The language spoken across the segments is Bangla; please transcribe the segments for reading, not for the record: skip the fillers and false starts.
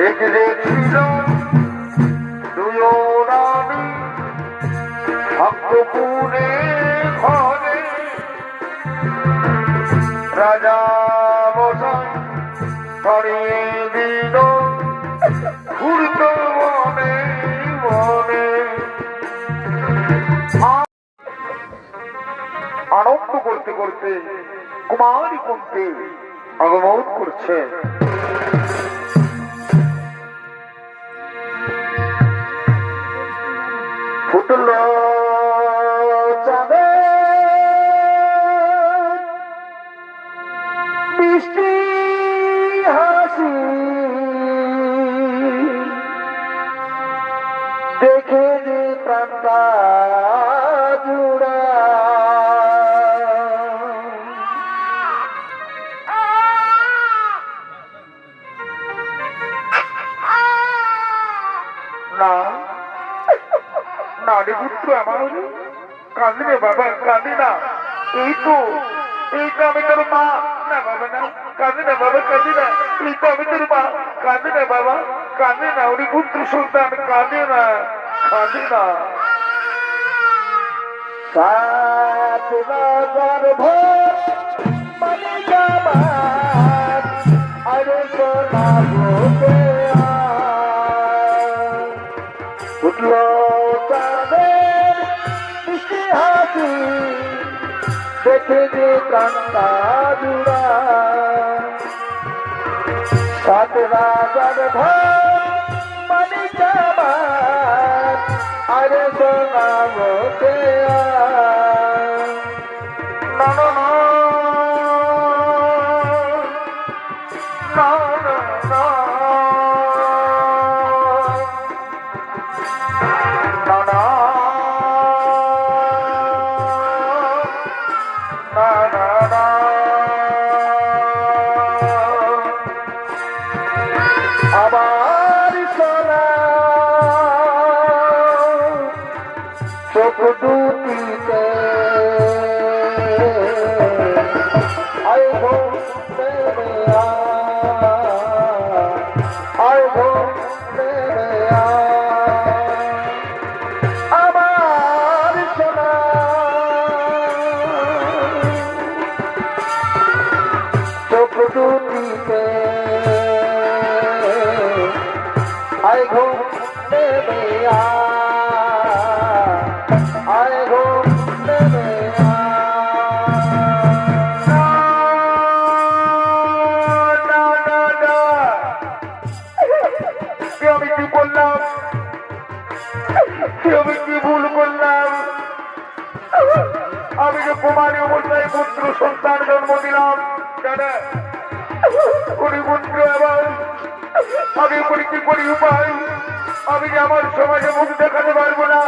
এক যে ছিল দুয়োরানি ভক্তপুরে ঘরে রাজা বসাই ছড়িয়ে দিল ঘুরত মনে মনে আনন্দ করতে করতে কুমারী কুন্তি আগমন করছে। ফুটল চাঁদে বৃষ্টি হাসি দেখে যে প্রাণটা জুড়া না নারী পুত্র আমার কাঁদি রে বাবা কাঁদি না। এই তো আমি তোর মা। না বাবা না কাঁদি না বাবা কাঁদি না। এই তো আমি তোর মা। কাঁদি না বাবা কাঁদি না। ওরে পুত্র সন্তান কাঁদি না কাঁদি না। সাত রাজার ভোর মানে জামাত আরে সোনা গোপে উঠল চাঁদের মিষ্টি হাসি দেখে যে প্রাণটা জুড়া। সাত রাজার ভোর মানে জামাত আরে সোনা গোপে না না না আবার সোনা চোখ দুটিতে আয় গো আয় গো আমার সোনা চোখ দুটিতে আয় গো নেমে আয় গো নেমে আমি কি করলাম? আমি কি ভুল করলাম? আমি যে কুমারী অবস্থায় পুত্র সন্তান জন্ম দিলাম দাদা উনি পুত্র এবার আমি করি কি করি উপায়? আমি যে আমার সমাজে মুখ দেখাতে পারবো না।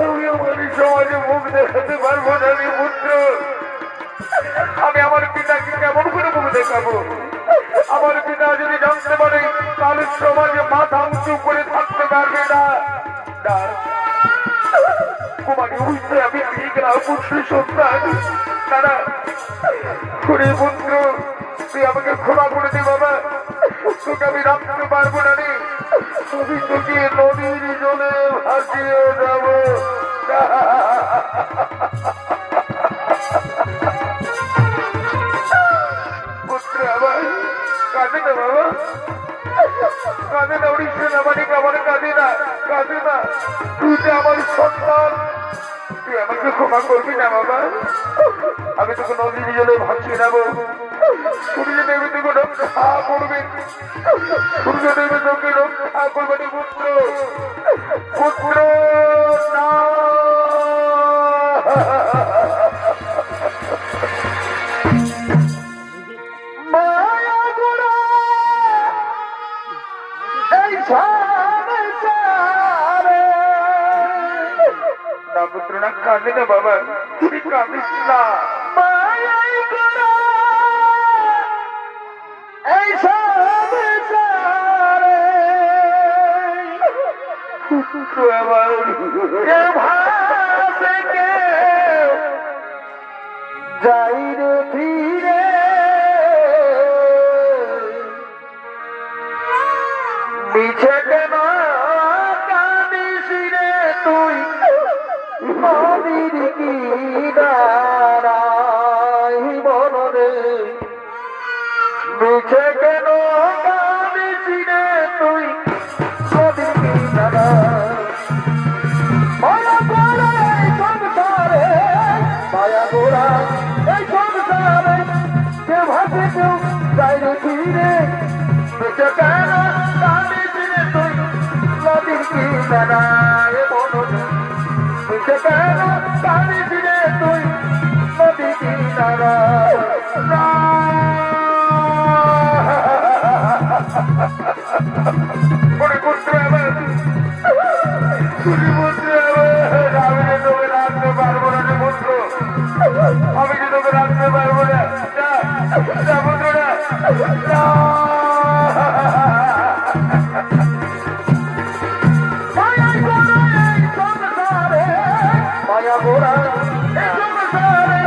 আমি আমার সমাজে মুখ দেখাতে পারবো না। আমি পুত্র আমি আমার পিতাকে কেমন করে মুখ দেখাবো? আমার পিতা যদি জানতে পারে তাহলে সমাজে মাথা উঁচু করে থাকতে পারবে না। কুমারী বুঝতে আমি পেয়ে গেলাম পুত্র সন্তান। তারা পুত্র তুই আমাকে ক্ষমা করে দে বাবা। তোকে আমি রাখতে পারবো না রে। আমি তোকে নদীর জলে ভাসিয়ে যাব। পুত্র আমার কাঁদে না বাবা কাঁদে না। উড়িষ্যা নামানিক আমার কাঁদে না কাঁদে না। তুই যে আমার সন্তান তুই আমাকে ক্ষমা করবি না বাবা। আমি তোকে নদীর জলে ভাসিয়ে নেবো। সূর্যদেবী তোকে রক্ষা করবে। সূর্যদেবী তোকে রক্ষা করবে পুত্র পুত্র না। মায়া গুড়া এই সংসারে না পুত্র না কাঁদে না বাবা তুই কাঁদিস না। মায়া গুড়া এই সংসারে পুত্র আমার ভাসে কেউ যাই রে ফিরে মিছে কেন কাঁদিস রে তুই নদীর কিনারায় বল রে মিছে কেন কাঁদিস রে তুই নদীর কিনারায় মায়া গোড়া এই সংসারে মায়া গোড়া এই সংসারে কে ভাবে কেউ যাই রে ফিরে মিছে কেন কাঁদিস রে তুই নদীর কিনারায় বল রে মিছে কেন কাঁদিস রে তুই নদীর কিনারায় আমি যে তোকে রাখতে পারবো না রে বন্ধু আমি যে তোকে রাখতে পারবো না বন্ধুরা মায়া গোড়া এই সংসারে মায়া গোড়া এই সংসারে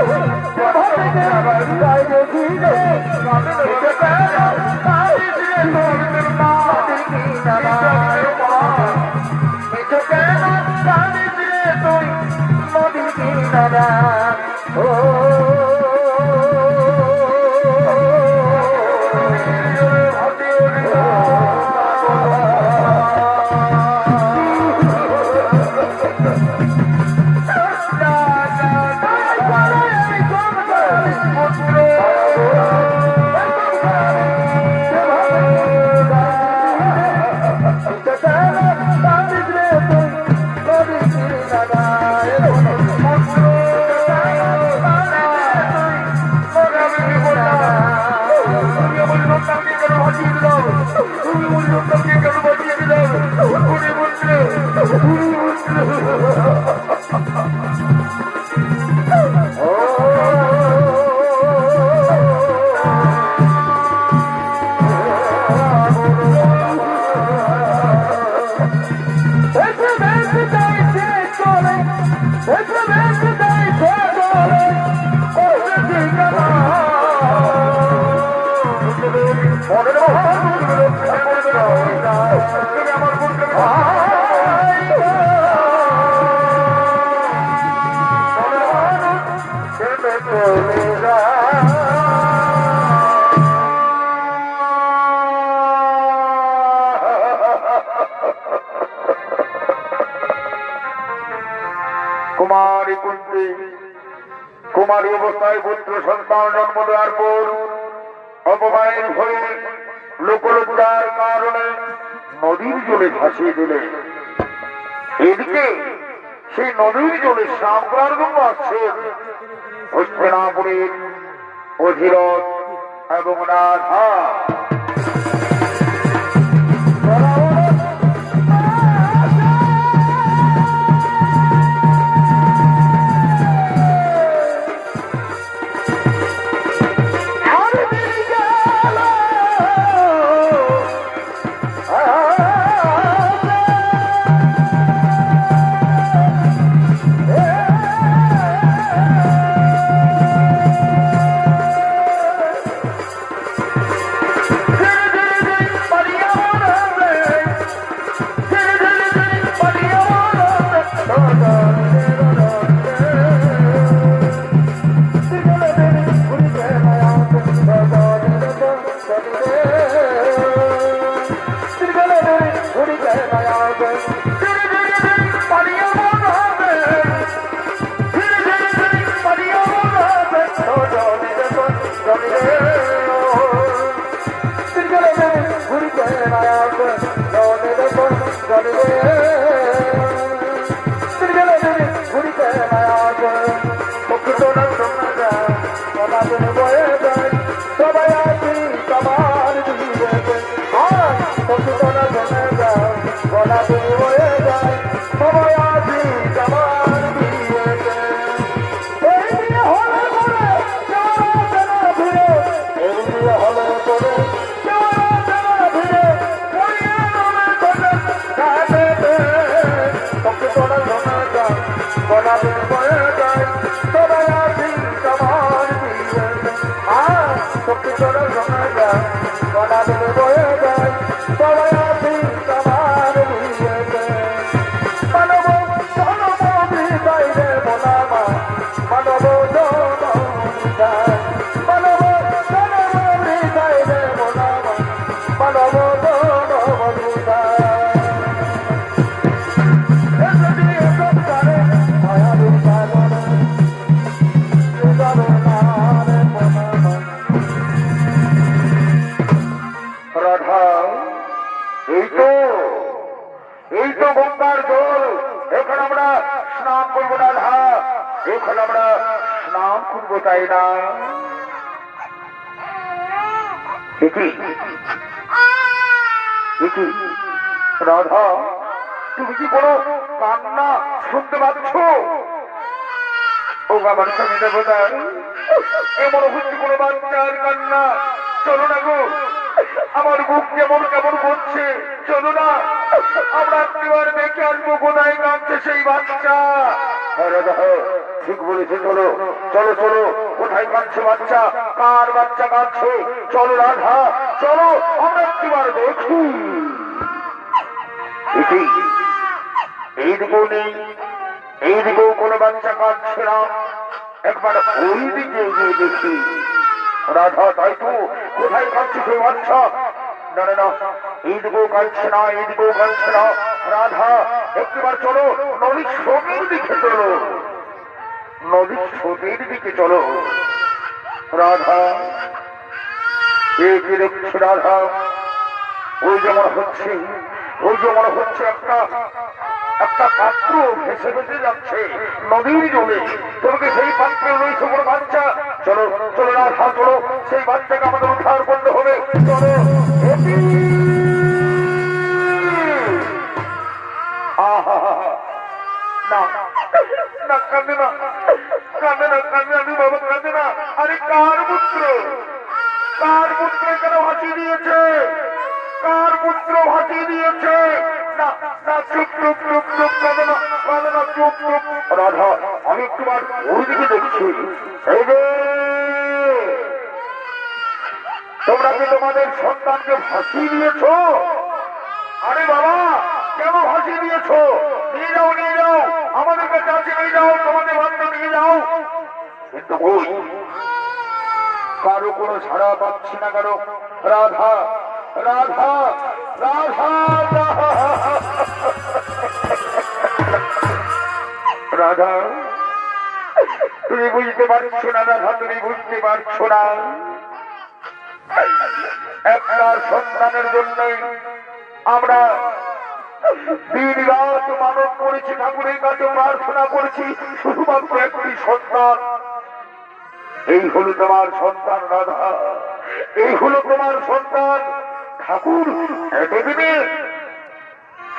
আবার যাই রে ফিরে কুমারী কুন্তি কুমারী অবস্থায় পুত্র সন্তান জন্ম দেওয়ার পর অপমানের হয়ে লোকলজ্জার কারণে নদীর জলে ভাসিয়ে দিলে এদিকে সেই নদীর জলে স্নান করার জন্য আসছেন হস্তিনাপুরের অধিরথ এবং রাধা Bye. আমরা স্নান করবো, তাই না? রাধা, তুমি কি কোনো কান্না শুনতে পাচ্ছ? ও আমার স্বামী দেবতা, এমন হচ্ছে কোনো বাচ্চার কান্না। চলো না গো, আমার বুক কেমন কেমন করছে। চলো না, আমরা একবার দেখে আসবো কোথায় কাঁদছে সেই বাচ্চা। ঠিক বলেছে, চলো চলো চলো, কোথায় কাঁদছে বাচ্চা, কার বাচ্চা কাঁদছে? চলো রাধা, চলো আমরা একবার দেখি। এইদিকেও নেই, এইদিকেও কোনো বাচ্চা কাঁদছে না। একবার ওই দিকে গিয়ে দেখি। রাধা, তাই তো, কোথায় কাঁদছে সেই বাচ্চা? না না না, এইদিকেও কাঁদছে না, এইদিকেও কাঁদছে না। রাধা, একবার চলো নদীর স্রোতের দিকে চলো, নদীর স্রোতের দিকে চলো। রাধা, এই যে দেখছি রাধা, ওই যে মনে হচ্ছে, ওই যে মনে হচ্ছে একটা একটা পাত্র ভেসে ভেসে যাচ্ছে নদীর জলে। তোমাকে সেই পাত্রে রয়েছে কোনো বাচ্চা। চলো চলো রাধা, চলো, সেই বাচ্চাকে আমাদের উদ্ধার করতে হবে। চলো। না না, কাঁদে না, কাঁদে না, কাঁদে না বাবা, কাঁদে না। আরে কার পুত্র, কার পুত্র কেন হাসি দিয়েছে? কার পুত্র হাসি দিয়েছে? না না, চুপ চুপ চুপ চুপ, কাঁদে না, কাঁদে না, চুপ চুপ। রাধা, আমি তোমার ওইদিকে দেখছি। এই যে তোমরা কি তোমাদের সন্তানকে ফাঁসি দিয়েছ? আরে বাবা, কেন ফাঁসি দিয়েছ? নিয়ে যাও, নিয়ে যাও, আমাদের কাছে আছে, নিয়ে যাও, তোমাদের বাচ্চা নিয়ে যাও। কিন্তু কারো কোনো ছাড়া পাচ্ছি না। কারো রাধা, রাধা, রাধা, রাধা, তুমি বুঝতে পারছো না রাধা, তুমি বুঝতে পারছো না। একটা সন্তানের জন্য আমরা দিন রাত মানব করেছি, ঠাকুরের কাছে প্রার্থনা করেছি, শুধুমাত্র একটি সন্তান। এই হলো তোমার সন্তান রাধা, এই হলো তোমার সন্তান। ঠাকুর এতদিনে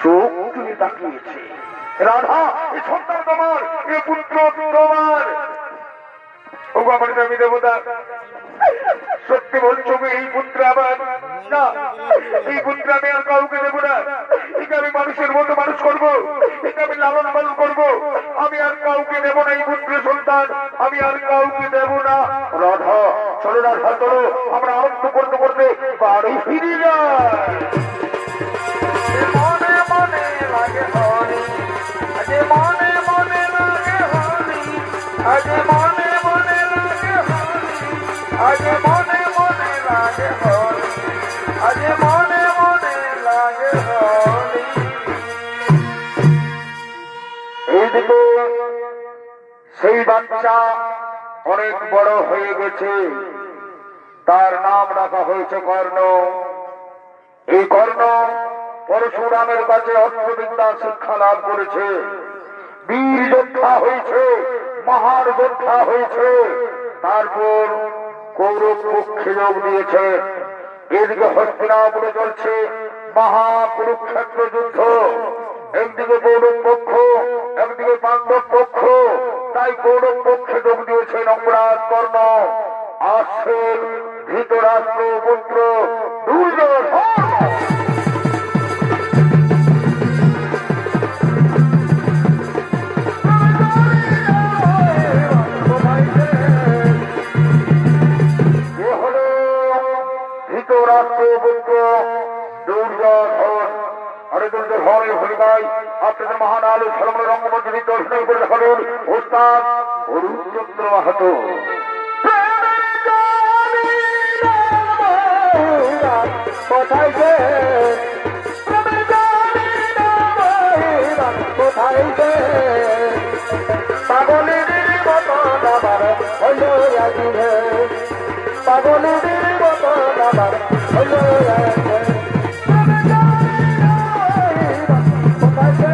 চোখ তুলে তাকিয়েছে। রাধা, এই সন্তান তোমার, এই পুত্র তোমার। ও আমার স্বামী দেবতা, সত্যি বলছো এই পুত্র আমার না, এই পুত্র আমি আর কাউকে দেবো না। একে আমি মানুষের মতো মানুষ করবো, একে আমি লালন পালন করবো। আমি আর কাউকে দেবো না, এই পুত্র সন্তান আমি আর কাউকে দেবো না। রাধা, চলো রাধা, চলো, আমরা আরম্ভ করতে করতে বাড়ি ফিরে যাই। মনে মনে লাগে হরি, আজে মনে মনে লাগে হরি, আজে মনে মনে লাগে হরি, আজে মনে মনে লাগে হরি, আজে মনে মনে লাগে হরি। এইদিকে সেই বাচ্চা অনেক বড় হয়ে গেছে, তার নাম রাখা হয়েছে কর্ণ। এই কর্ণ পরশুরামের কাছে অস্ত্রবিদ্যা শিক্ষা লাভ করেছে, বীর যোদ্ধা হয়েছে, মহান যোদ্ধা হয়েছে। তারপর কৌরব পক্ষে যোগ দিয়েছে। এদিকে হস্তিনাপুরে চলছে মহাকুরুক্ষেত্র যুদ্ধ, একদিকে কৌরব পক্ষ, একদিকে পাণ্ডব পক্ষ। তাই কৌরব পক্ষে যোগ দিয়েছে অঙ্গরাজ কর্ণ। আসছেন ধৃতরাষ্ট্র পুত্র দুর্যোধন। আপনাদের মহান আলু সরম রঙ্গমঞ্চে দর্শন করে দেখাবেন ওস্তাদ অরুণচন্দ্র মাহাতো। কোথায় যে কোথায় যে পাগলের মতন আবার হইল রাজিবে, পাগলের মতন আবার হইল রাজিবে। কোথায় যে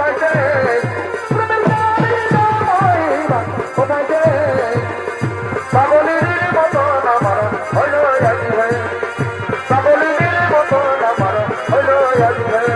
কোথায় যে কোথায় যে পাগলের মতন আমার হইল আজি ভাই পাগলের মতন আমার হইল আজি ভাই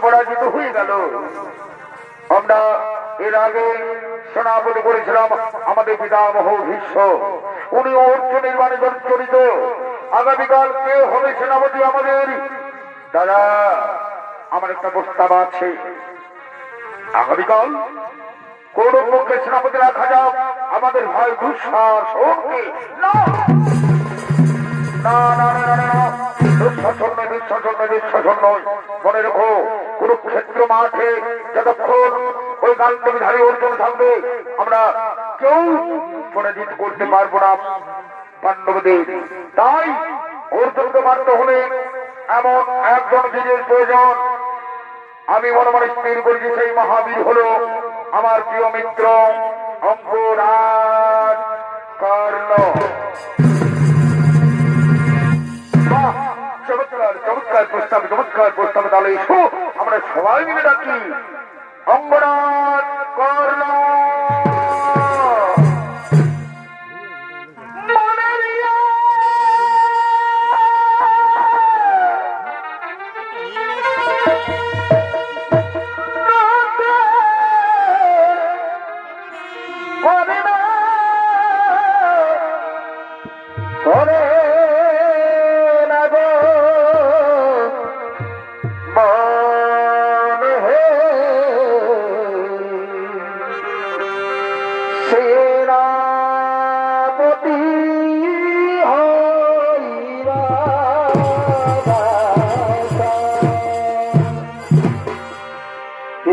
পরাজিত হয়ে গেল। আমরা এর আগে সেনাপতি করেছিলাম আমাদের পিতামহ ভীষ্ম, উনি অর্জুন নির্মাণে জড়িত। আগামীকাল কে হবে সেনাপতি আমাদের? দাদা, আমার একটা প্রস্তাব আছে, আগামীকাল কোন পক্ষে সেনাপতি রাখা যাক আমাদের ভাই দুঃসার সোমকে। না না না না না, দুঃশাসন নয়, দুঃশাসন নয়, দুঃশাসন নয়। মনে রেখো, কুরুক্ষেত্র মাঠে যতক্ষণ ওই গান্ডবীধারী অর্জুন থাকবে আমরা কেউ পরাজিত করতে পারবো না পাণ্ডবদের। তাই অর্জুনকে মারতে হলে এমন একজন বীরের প্রয়োজন। আমি মনে মনে স্থির করেছি সেই মহাবীর হলো আমার প্রিয় মিত্র অঙ্গরাজ কর্ণ। চমৎকার চমৎকার প্রস্তাব, চমৎকার প্রস্তাব। তাহলে এসো আমরা সবাই মিলে ডাকি অঙ্গরাজ কর্ণ।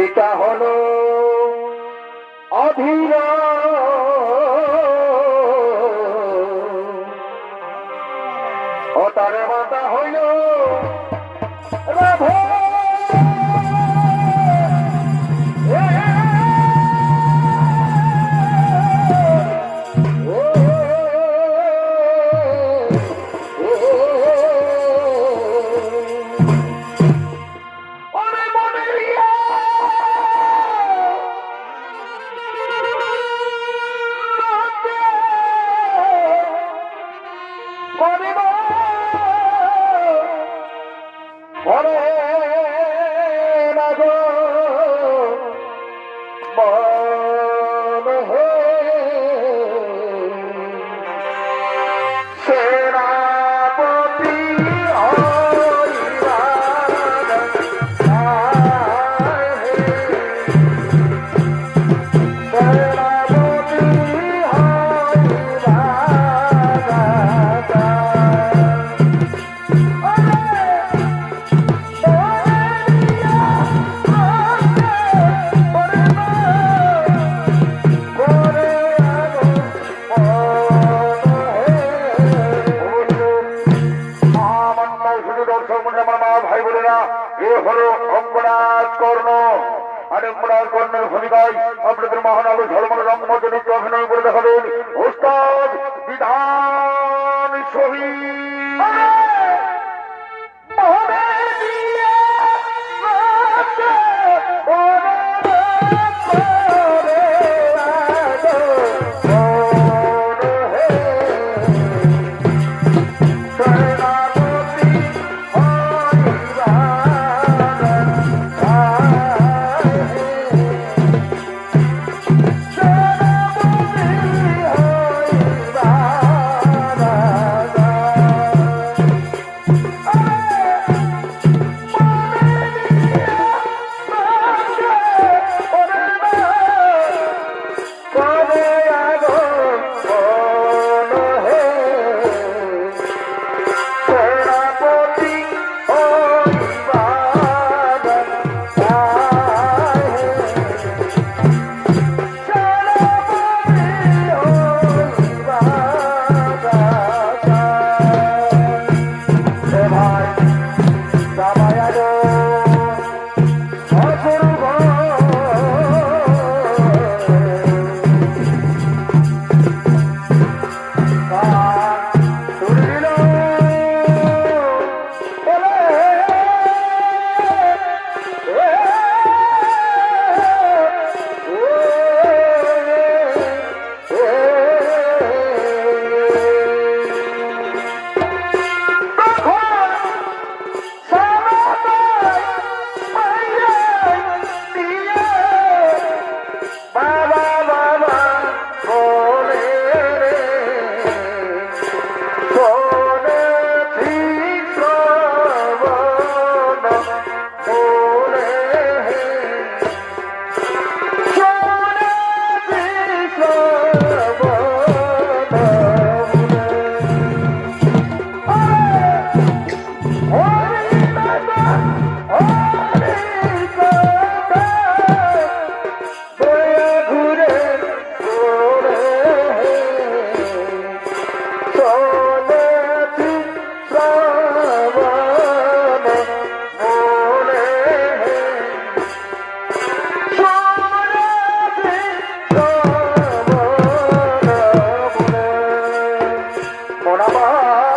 এটা হলো অধীর ও তার মাতা হইল রাধা। আপনাদের মহানগর ঝলমল রঙ্গমঞ্চে অভিনয় করে দেখাবেন ওস্তাদ বিধান শহীদ। Oh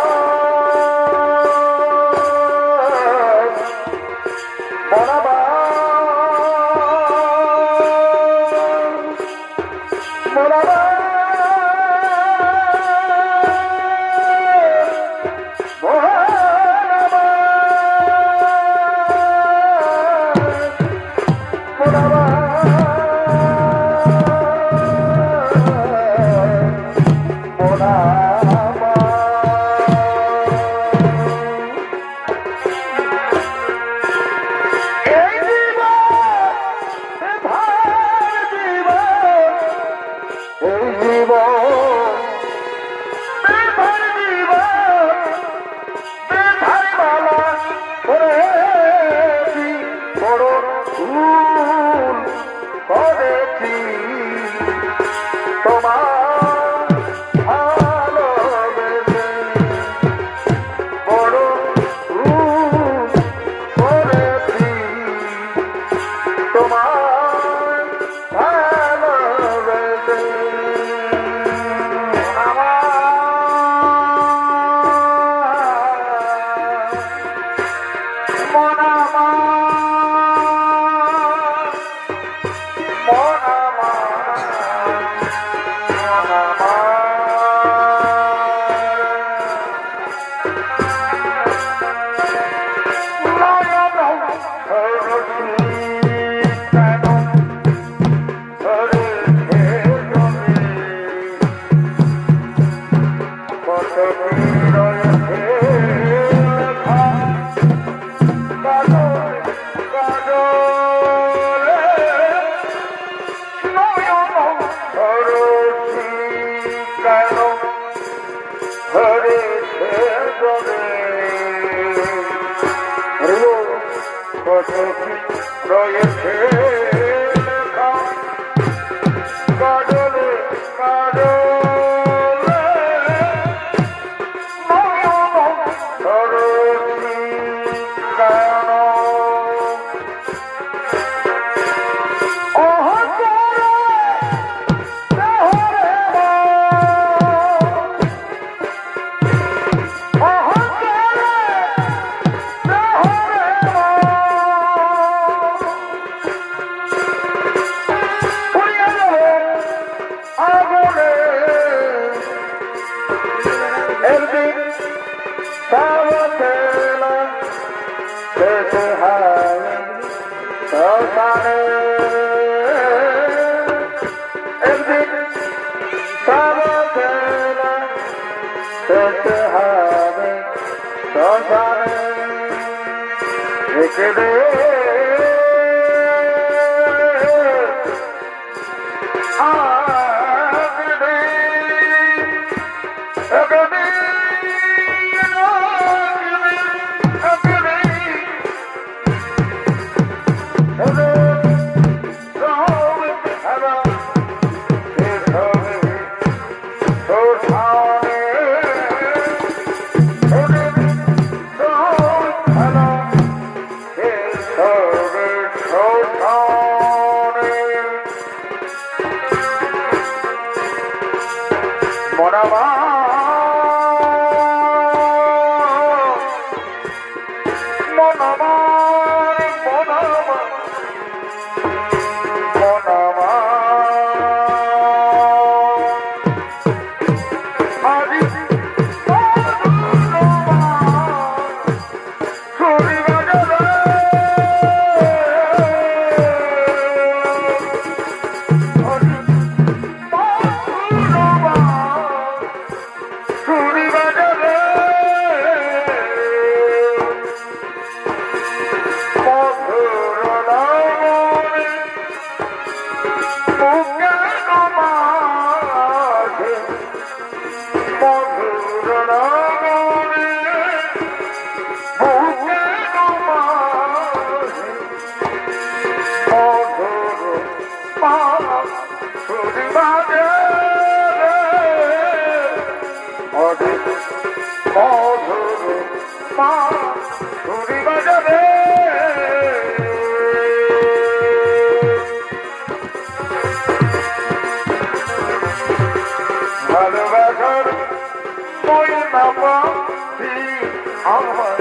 আমার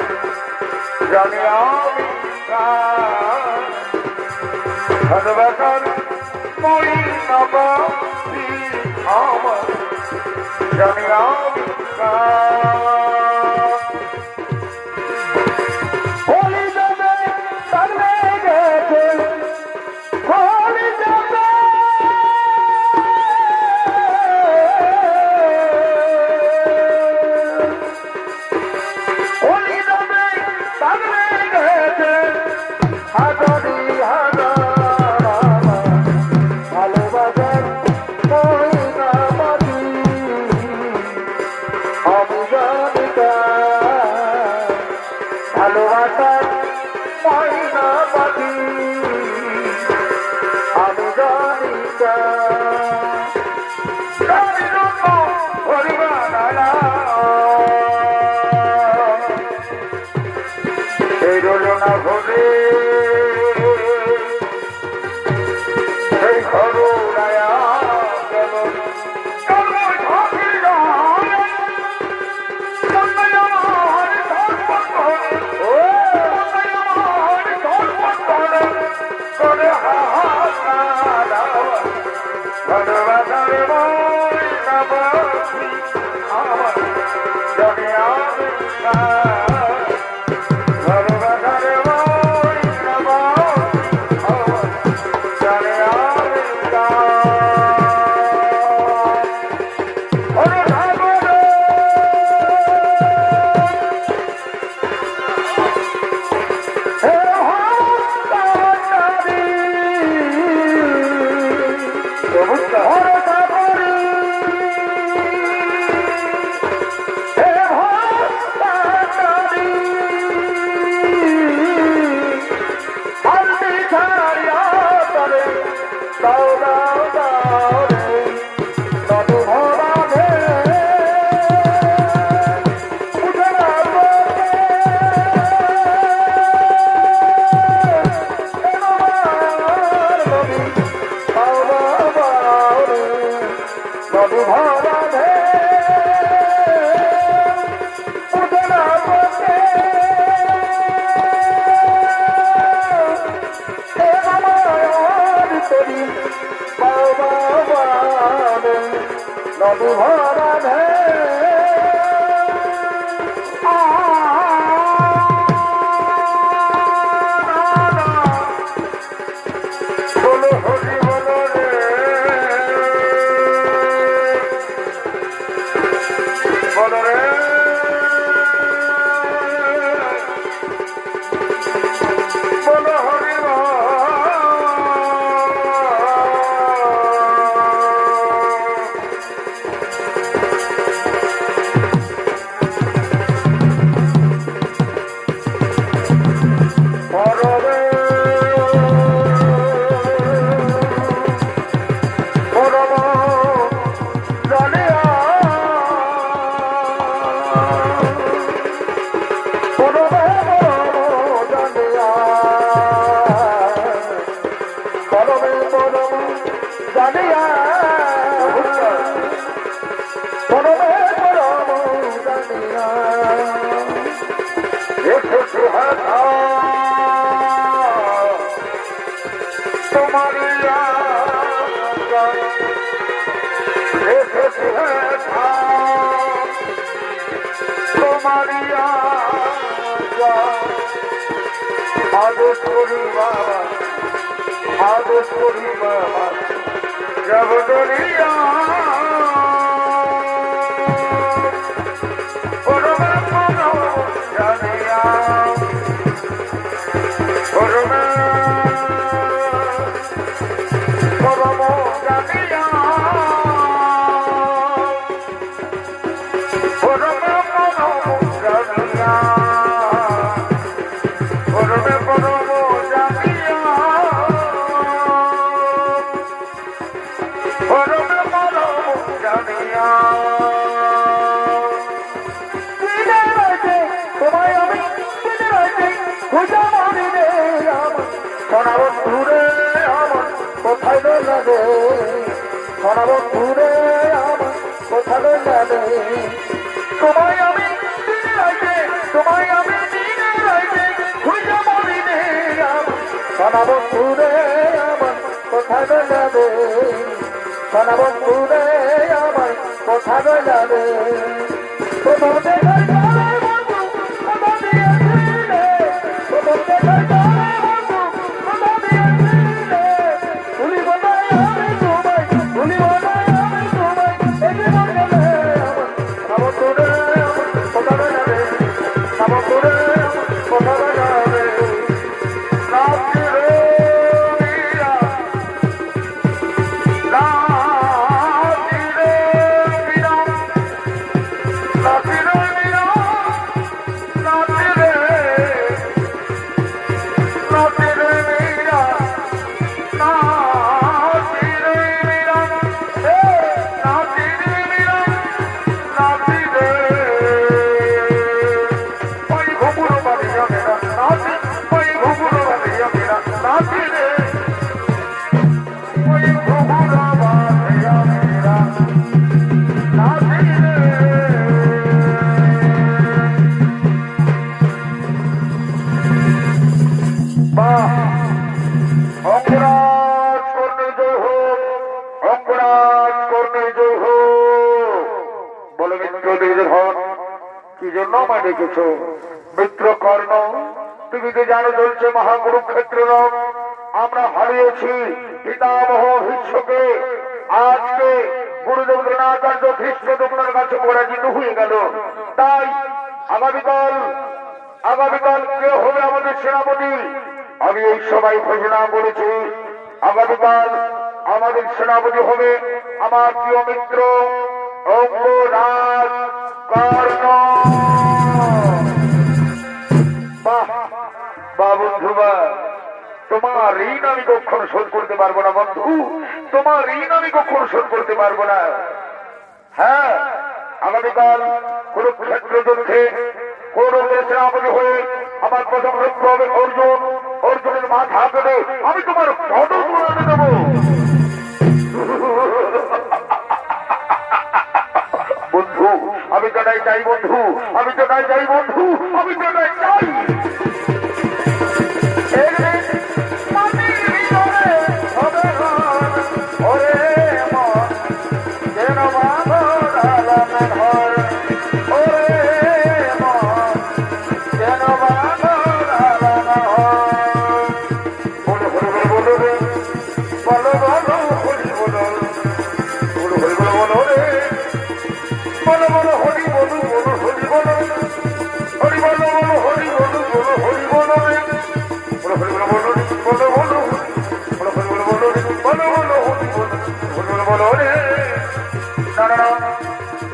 জানি আমি ভালোবাসার মই নবাসি আমার জানি আমি হোলি যাবে সামনে গেছে হোলি যাবে হোলি যাবে সামনে গেছে হাজারি হাজার ভালোবাসার মহিনাবাদী আমি জানি ভালোবাসার মহিনাবাদী আমি জানি হরিবানা এই রোল না ঘরে এই করুণায়া গেল ভালোবাসার মই নবাসি আমার জানি আমি ভালোবাসার মই নবাসি আমার জানি আমি ওরে ঠাকুর হে হরি ওরে ঠাকুর হে হরি আলতি ছাড়িয়া তরে দাও দাও দাও রে নদু ভরা রে উঠরা নদু ভরা রে উঠরা বসে নদু ভরা রে বলো হরি বলো রে বলো রে বলো হরি आदेश करी बाबा आदेश करी बाबा जब दुनिया সোনা বন্ধু রে আমার কোথায় যাবে সোনা বন্ধু রে আমার কোথায় যাবে প্রথম দেখার যাবে বন্ধু কোথা দিয়েছিলে প্রথম দেখার যাবে বন্ধু কোথা দিয়েছিলে ভুলি বোনাই আমি তোমায় ভুলি বোনাই আমি তোমায় এসে বলবে আমার সোনা বন্ধু রে আমার কোথায় যাবে সোনা বন্ধু রে আমার কোথায় যাবে মিত্র কর্ণ তুমি তো জানো চলছে মহাকুরুক্ষেত্র আমরা হারিয়েছি পিতামহ ভীষ্মকে আজকে গুরুদেব দ্রোণাচার্য ভীষ্মদেবনার কাছে পরাজিত হয়ে গেল তাই আগামীকাল কে হবে আমাদের সেনাপতি আমি এই সবাই ঘোষণা করেছি আগামীকাল আমাদের সেনাপতি হবে আমার প্রিয় মিত্র অঙ্গরাজ কর্ণ বন্ধুবা তোমার ঋণ আমি কখনো শোধ করতে পারবো না বন্ধু তোমার ঋণ আমি কখনো শোধ করতে পারবো না হ্যাঁ আগামীকাল কুরুক্ষেত্র যুদ্ধে কৌরবদের সেনাপতি হয়ে আমার প্রথম লক্ষ্য হবে অর্জুনের মাথা কেটে আমি তোমার পদ তুলে দেবো বন্ধু আমি যেটাই চাই বন্ধু আমি যেটাই চাই বন্ধু আমি যেটাই চাই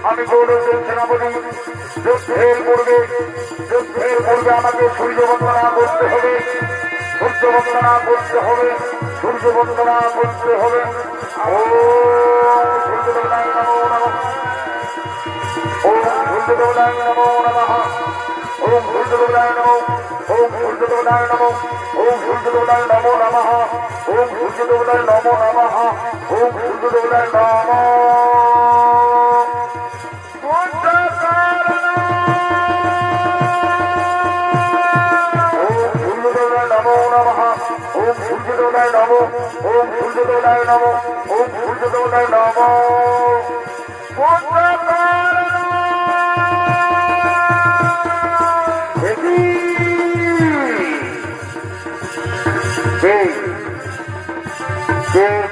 আমি গৌরবের সেনাপতি যুদ্ধের পূর্বে আমাকে সূর্য বন্দনা করতে হবে সূর্য বন্দনা করতে হবে সূর্য বন্দনা করতে হবে ও সূর্যদেবতায় নমো নমঃ ওম সূর্যদেবতায় নমো নমঃ ওম সূর্যদেবতায় নমঃ ওম সূর্যদেবতায় নমঃ ওম সূর্যদেবতায় নমো নমঃ ওম সূর্যদেবতায় নমো নমঃ ওম সূর্যদেবতায় নমঃ ওম সূর্যদেবতায় নমঃ ওম সূর্যদেবতায় নমঃ ওম সূর্যদেবতায় নমঃ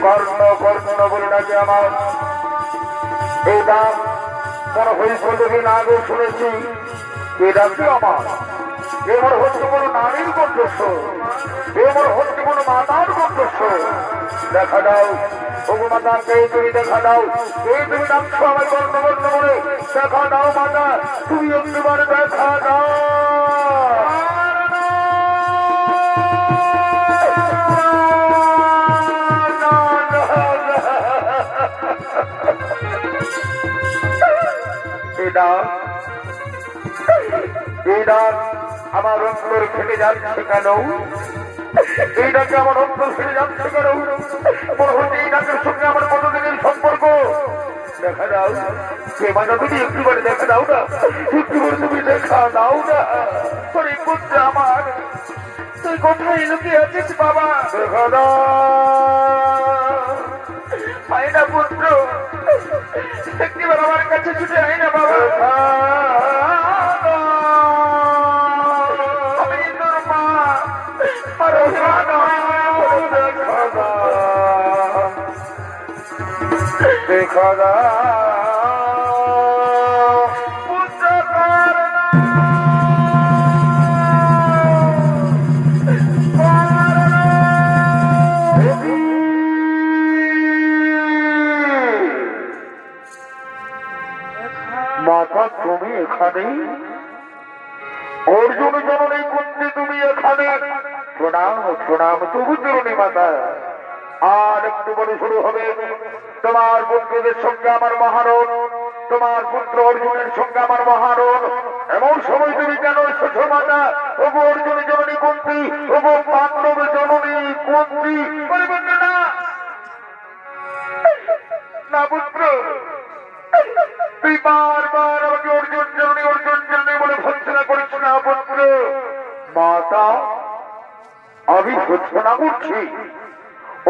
কর্ণ কর্ণ বলে ডাকে আমার এই ডাক মনে হরিপদকে না আগে শুনেছি এ ডাকটি আমার এবার হচ্ছে কোনো নারীর কণ্ঠস্বর এবার হচ্ছে কোনো মাতার কণ্ঠস্বর দেখা দাও ওগো মাতা কে তুমি দেখা দাও কে তুমি ডাকছো আমার কর্ণ কর্ণ বলে দেখা দাও মাতা তুমি একবার দেখা দাও আমার অন্তর ফেলে যাচ্ছে কেন এই ডাকে আমার অন্তর ফেলে যাচ্ছে কেন মনে হচ্ছে এই ডাকের সঙ্গে আমার কতদিনের সম্পর্ক দেখা দাও সে মাতা তুমি একটুবারে দেখা দাও না একটুবারে তুমি দেখা দাও না তোর এই পুত্র আমার তুই তুই কোথায় লুকিয়ে আছিস বাবা? দেখা দাও আয় না পুত্র, একটিবার আমার কাছে ছুটে আয় না বাবা। আমি তোর মা, আর দেখা দাও পুত্র কর মাতা। তুমি এখানে? অর্জুন জননী কুন্তি তুমি এখানে? প্রণাম প্রণাম তবু জননী মাতা। আর একটু বড় শুরু হবে তোমার পুত্রদের সঙ্গে আমার মহারণ, তোমার পুত্র অর্জুনের সঙ্গে আমার মহারণ। এমন সময় তুমি কেন এসেছো মাতা? ওগো অর্জুন জননী কুন্তি, ওগো পাণ্ডব জননী কুন্তি। না না পুত্র, তুই বারবার আমাকে অর্জুন জননী বলে ভৎসনা করিস না পুত্র। মাতা আমি ভৎসনা করছি?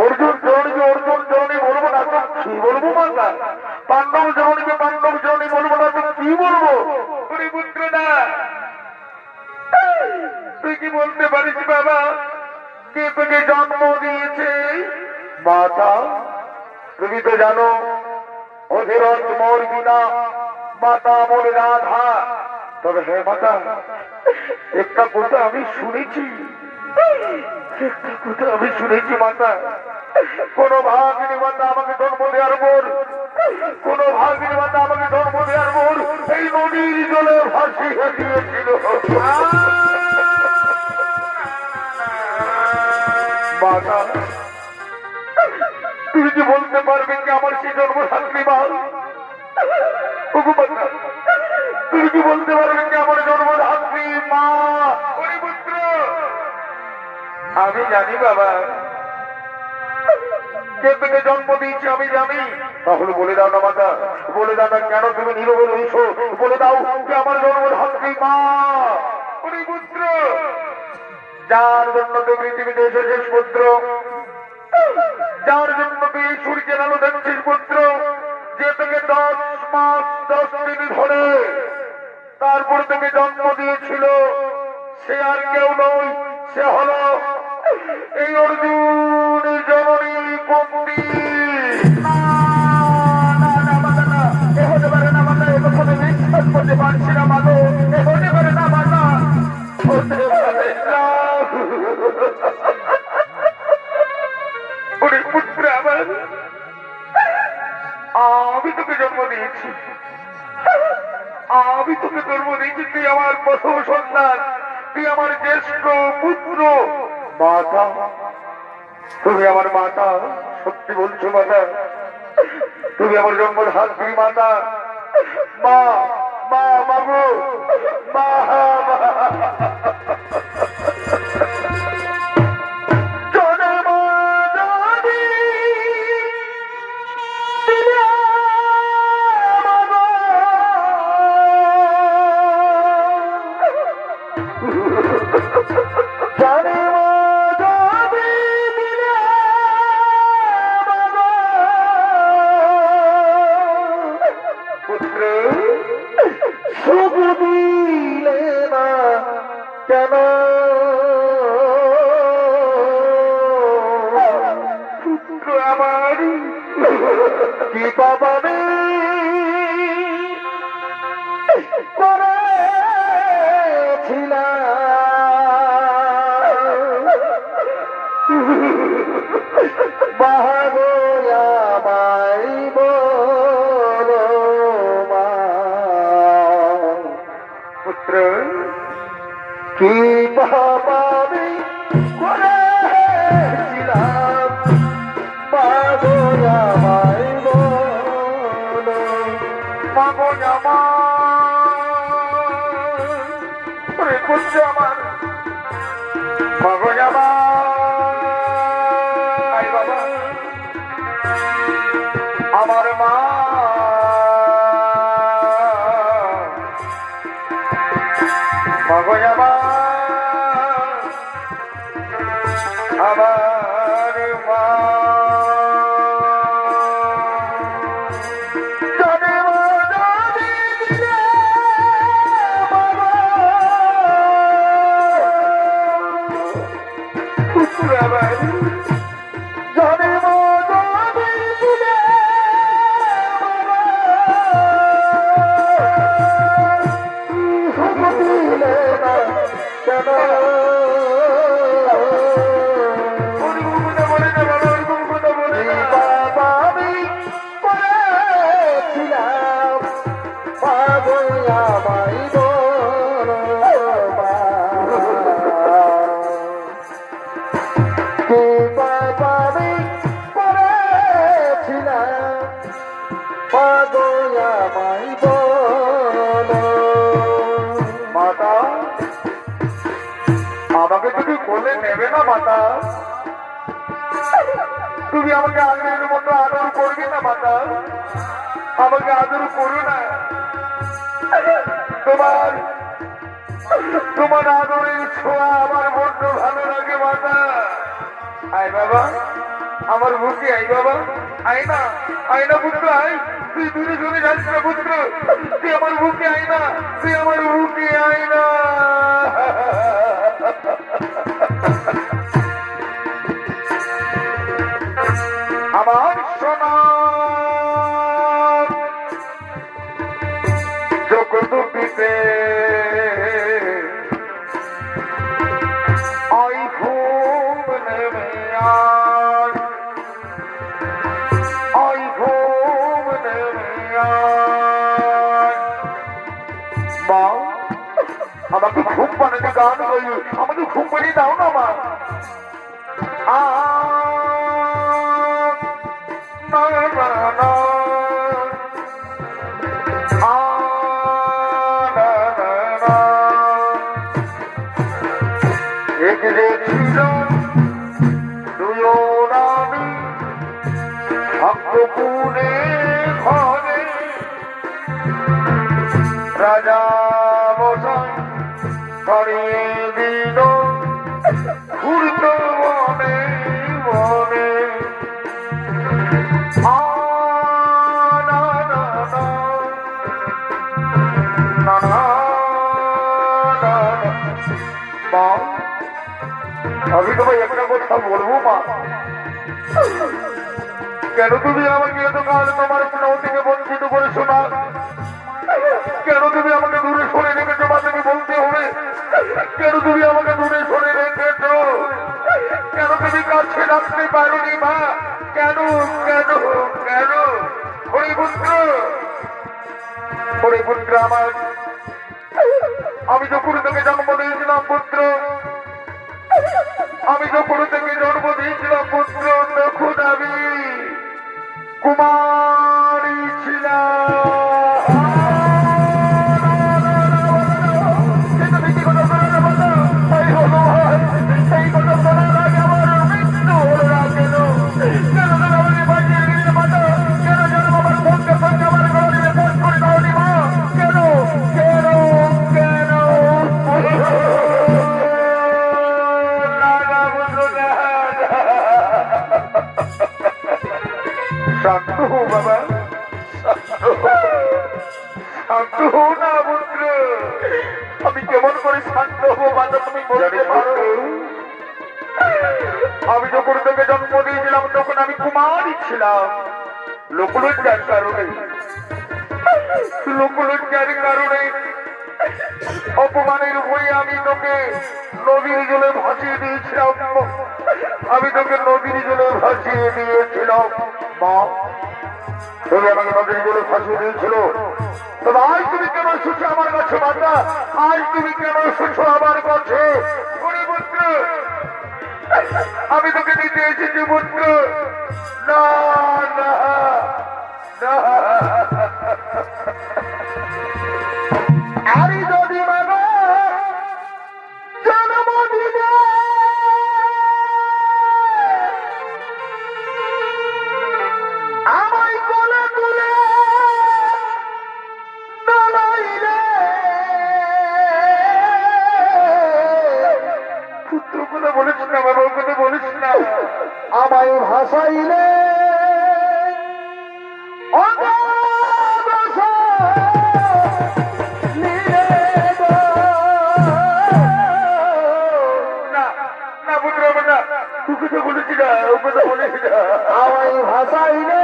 অর্জুন জননী বলবো না তো কি বলবো মাতা? পাণ্ডব জননী বলবো না তো কি বলবো? পুত্র না, তুই কি বলতে পারিস বাবা কে তোকে জন্ম দিয়েছে? মাতা তুমি তো জানো অধীরথ মোর বিনা মাতা মোর রাধা। তবে হে মাতা, একটা কথা আমি শুনেছি, মাতা, কোন ভাগিনী মাতা আমাকে জন্ম দেওয়ার পর, কোন ভাগিনী মাতা আমাকে জন্ম দেওয়ার পর এই নদীর জলে ভাসিয়ে দিয়েছিল। মাতা তুমি কি বলতে পারবেন যে আমার সেই জন্মধাত্রী মা? তুমি কি বলতে পারবেন যে আমার জন্মধাত্রী মা? পুত্র আমি জানি বাবা, কে তোকে জন্ম দিয়েছে আমি জানি। তাহলে বলে দাও না মাতা, বলে দাও না কেন তুমি নীরবে রয়েছো? বলে দাও যে আমার জন্মধাত্রী মা। পুত্র যার জন্য তুমি পৃথিবীতে এসেছিস পুত্র, যার জন্য তুই সূর্যের আলো দেখছিস পুত্র, যে তোকে 10 মাস 10 দিন ধরে তারপর তোকে জন্ম দিয়েছিল, সে আর কেউ নয়, সে হলো এই অর্জুন জননী কুন্তি। হতে পারে না মাতা, এ কথা আমি বিশ্বাস করতে পারছি না মাতা, হতে পারে না মাতা, হতে পারে না। পুত্র আমার, আমি তোকে জন্ম দিয়েছি, তুই আমার প্রথম সন্তান, তুই আমার জ্যেষ্ঠ পুত্র। মাতা তুমি আমার মাতা, সত্যি বলছো মাতা? তুমি আমার জন্মধাত্রী মাতা? মা মা বাবু মা। কি পাবানে করেছিলাম বাহাগোয়ামাই বলো মা। পুত্র কি পাবানে করেছিলাম বাহাগোয়ামাই আমার আমার মা আমার মা আমাকে তুমি কোলে নেবে না মাতা? তুমি আমাকে আগের মতো আদর করবে না মাতা? আমাকে আদর করো না। তোমার তোমার আদরের ছোঁয়া আমার বড্ড ভালো লাগে মাতা। আয় বাবা, আমার বুকে আই বাবা, আয় না, আয় না পুত্র, আয়। তুই দূরে চলে যাস না পুত্র, তুই আমার বুকে আয় না, তুই আমার বুকে আয় না। আমার সোনা জগৎ পিতে আই ঘুম নেমে আয়, আই ঘুম নেমে আয়। মা, আমাকে ঘুম পাড়াতে গান গাই, আমাকে ঘুম পাড়িয়ে দাও না মা। রাজা বসাই ছড়িয়ে দিল ঘুরত মনে মনে। আমি তোমায় একটা কথা বলবো মা, কেন তুমি আমাকে এতকাল তোমার স্নেহ থেকে বঞ্চিত করেছো না? কেন তুমি আমাকে দূরে সরে রেখেছো মা? তুমি বলতে হবে, কেন তুমি আমাকে দূরে সরে রেখেছো? কেন তুমি কাছে রাখতে পারোনি মা? কেন কেন কেন? হরিপুত্র, হরিপুত্র আমার, আমি যখন তোকে জন্ম দিয়েছিলাম পুত্র, আমি যখন থেকে জন্ম দিয়েছিলাম পুত্র, তখন আমি কুমারী ছিলাম। সেই কথা শোনার আগে আমার মৃত্যু হলো না কেন? কেন আমাকে বাঁচিয়ে গেলে মাতা? কেন যেন আমার মনকে সঙ্গে আমার গলায় বোধ করে দাওনি মা? কেন কেন কেন? শান্ত হো বাবা, শান্ত হো না পুত্র। আমি কেমন করে শান্ত হবো বাবা তুমি বলতে পারো? আমি যখন তোকে জন্ম দিয়েছিলাম তখন আমি কুমারী ছিলাম। লোকলজ্জার কারণে, লোকলজ্জার কারণে, অপমানের ভয়ে আমি তোকে নদীর জলে ভাসিয়ে দিয়েছিলাম। আমি তোকে নদীর জলে ভাসিয়ে দিয়েছিলাম মা। তুমি আমাকে নদীর জলে ভাসিয়ে দিয়েছিল, তবে আজ তুমি কেন এসেছো আমার কাছে মাতা? আজ তুমি কেন এসেছো আমার কাছে? পুত্র, আমি তোকে দিতে এসেছি পুত্র। না না না, আমি যদি মানো জন্ম দিলে আমায় কোলে তুলে দোলাইলে, পুত্র কথা বলিস না বাবা, কথা বলিস আমায় ভাসাইলে আমায় ভাসাইলে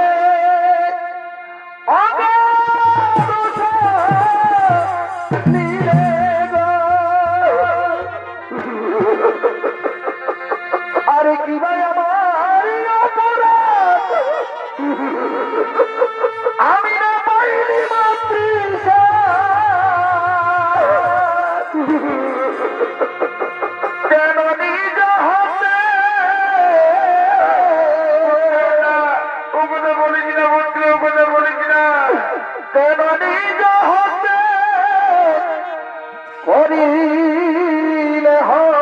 আরে কি ভাই আমার অপরাধ আমি না পাইনি মাতৃষা কেন নিজ হাতে ওগুলো বলিস না মন্ত্রী ওগুলো বলিস না কেন নিজ হাতে করিলে হয়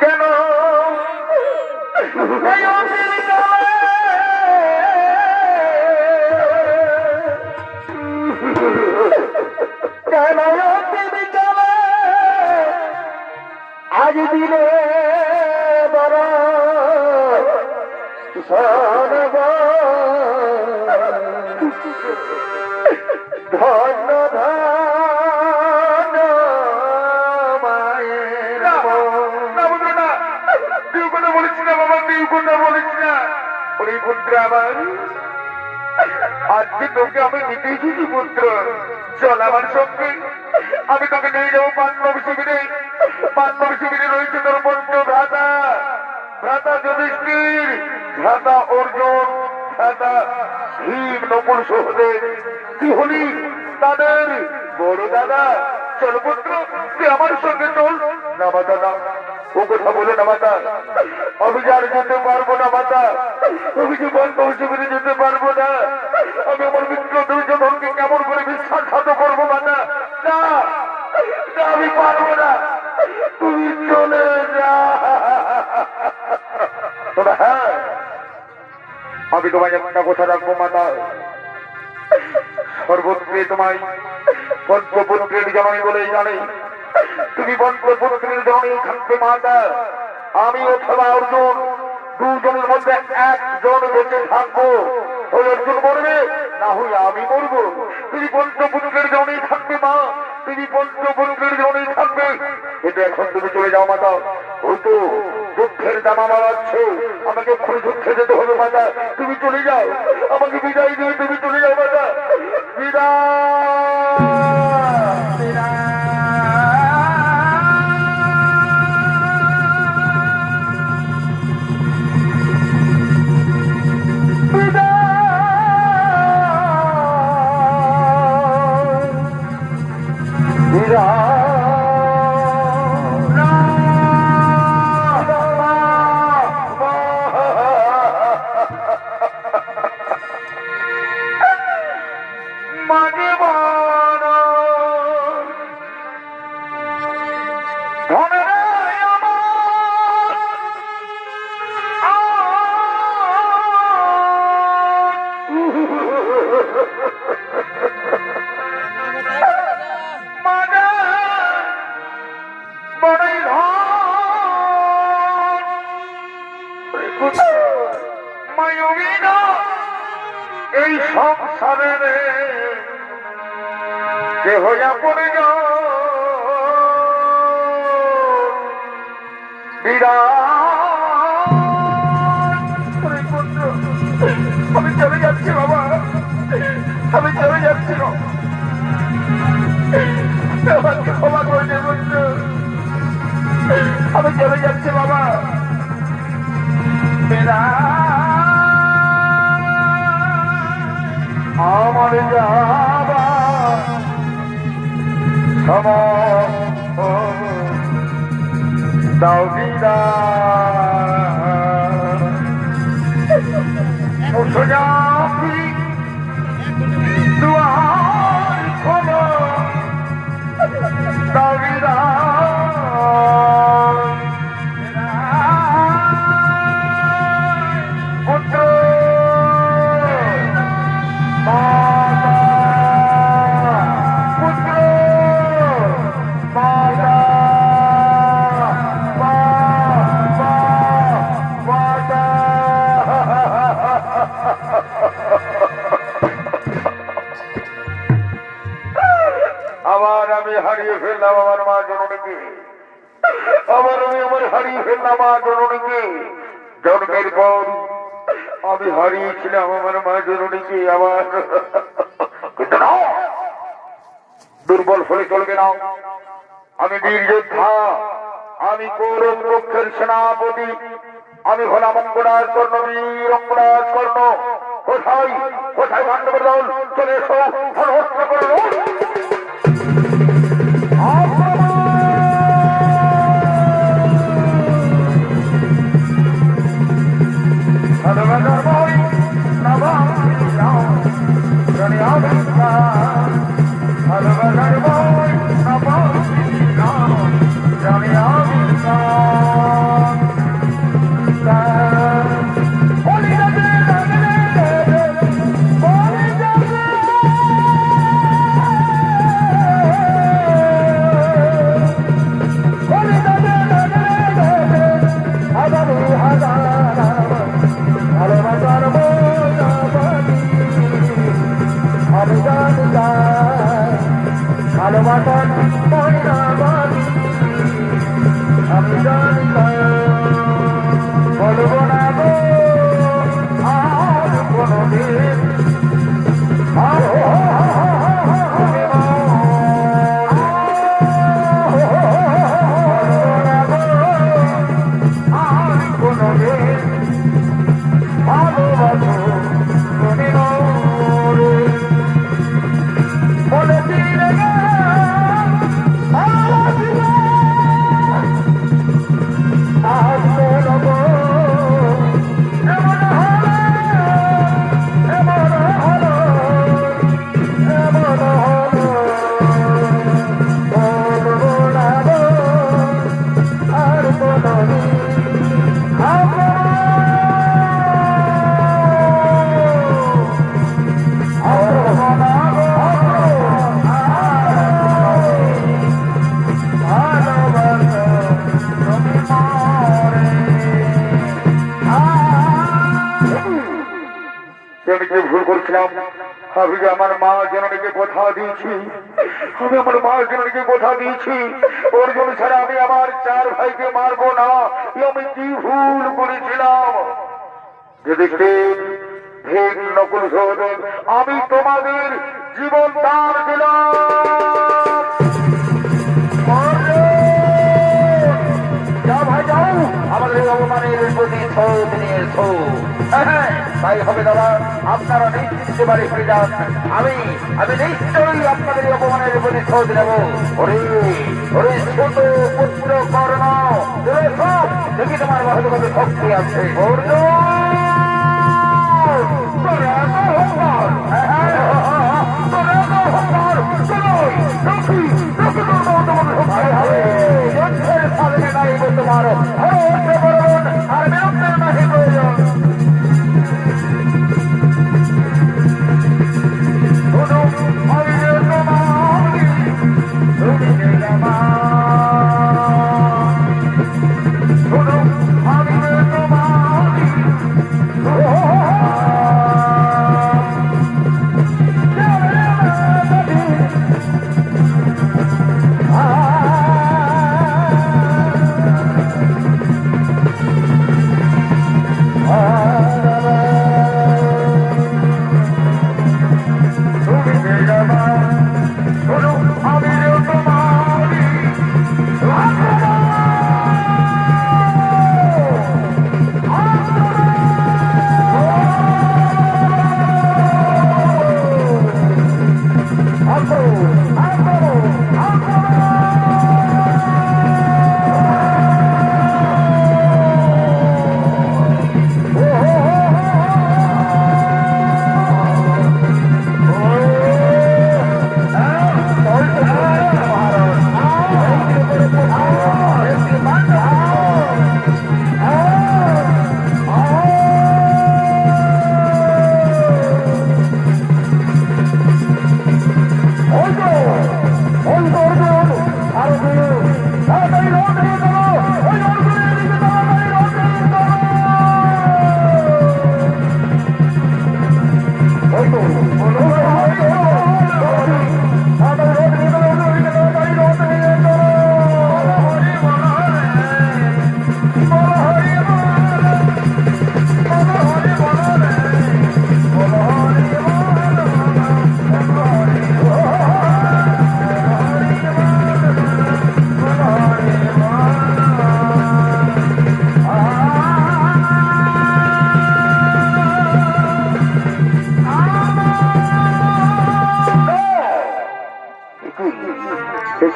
কেন কেন আজ দিলে বড় সনব ধন্য ধন্য মায়ের তুই কোনো বলিস না বাবা তুই কোনো বলিস না ওই পুত্র আমার আজকে তোকে আমি নিতে এসেছি পুত্র চল আমার সঙ্গে আমি তোকে নিয়ে যাবো পাণ্ডব শিবিরে রয়েছে তোর বন্ধু ভ্রাতা যুধিষ্ঠির ভ্রাতা অর্জুন ভ্রাতা ভীম নকুল সহদেব কি হলি তাদের বড় দাদা চল পুত্র তুই আমার সঙ্গে চল না মাতা না ও কথা বলে না মাতা আমি যার যেতে পারবো না মাতা আমি যে পাণ্ডব শিবিরে যেতে পারবো না আমি আমার মিত্র দুর্যোধনকে কেমন করে বিশ্বাসঘাত করবো মাতা না আমি পারবো না তুমি চলে যা তবে হ্যাঁ আমি তোমায় একটা কথা রাখবো মাতা সর্বত্রে তোমায় পঞ্চপুত্রের জননী বলেই জানি তুমি পঞ্চপুত্রের জননী থাকবে মাতা আমি অথবা অর্জুন দুজনের মধ্যে একজন বেঁচে থাকবো ওই অর্জুন মরবে না হই আমি মরবো তুমি পঞ্চপুত্রের জননী থাকবে মা তুমি পঞ্চপুত্রের জননী থাকবে কিন্তু এখন তুমি চলে যাও মাতা ওই তো যুদ্ধের দামা মারাচ্ছে আমাকে এক্ষুনি যুদ্ধে যেতে হবে মাতা তুমি চলে যাও আমাকে বিদায় দিয়ে তুমি চলে যাও মাতা এই সংসারের যে হইয়া পড়ে আমি চলে যাচ্ছি বাবা আমি চলে যাচ্ছি আমাকে ক্ষমা করে দে বন্ধু আমি চলে যাচ্ছি বাবা আমার যাবা দাও দিদা দুয়ার খোলো দাও দিদা ফেললাম আমার মা জননীকে, আবার আমি আমার হারিয়ে ফেললাম মা জননীকে। জন্মের পর আমি হারিয়েছিলাম আমার মা জননীকে আবার, কিন্তু না, দুর্বল হলে চলবে না। আমি বীর যোদ্ধা, আমি কৌরব পক্ষের সেনাপতি, আমি হলাম অঙ্গরাজ কর্ণ, বীর অঙ্গরাজ কর্ণ। কোথায় কোথায় পাণ্ডবের দল? চলে এসো, অস্ত্র করো। ভুল করছিলাম, আমি যে আমার মা জননীকে কথা দিয়েছি, আমি আমার মা জননীকে কথা দিয়েছি, অর্জুন ছাড়া আমি আমার 4 ভাইকে মারবো না। আমি কি ভুল করেছিলাম? যুধিষ্ঠির, ভীম, নকুল, সহদেব, আমি তোমাদের জীবন দান দিলাম। যাও ভাই যাও, আমাদের অবমানের প্রতি শোধ নিয়ে এসো। তাই হবে দাদা, আপনারা নিশ্চিন্তে বাড়ি ফিরে যান। আমি নিশ্চয়ই আপনাদের অপমানের প্রতি শোধ নেব। ওরে ওরে ছোট পুত্র কর্ণ, দেখি তোমার মধ্যে কত শক্তি আছে। তোমার আর বিরুদ্ধের নাহি প্রয়োজন।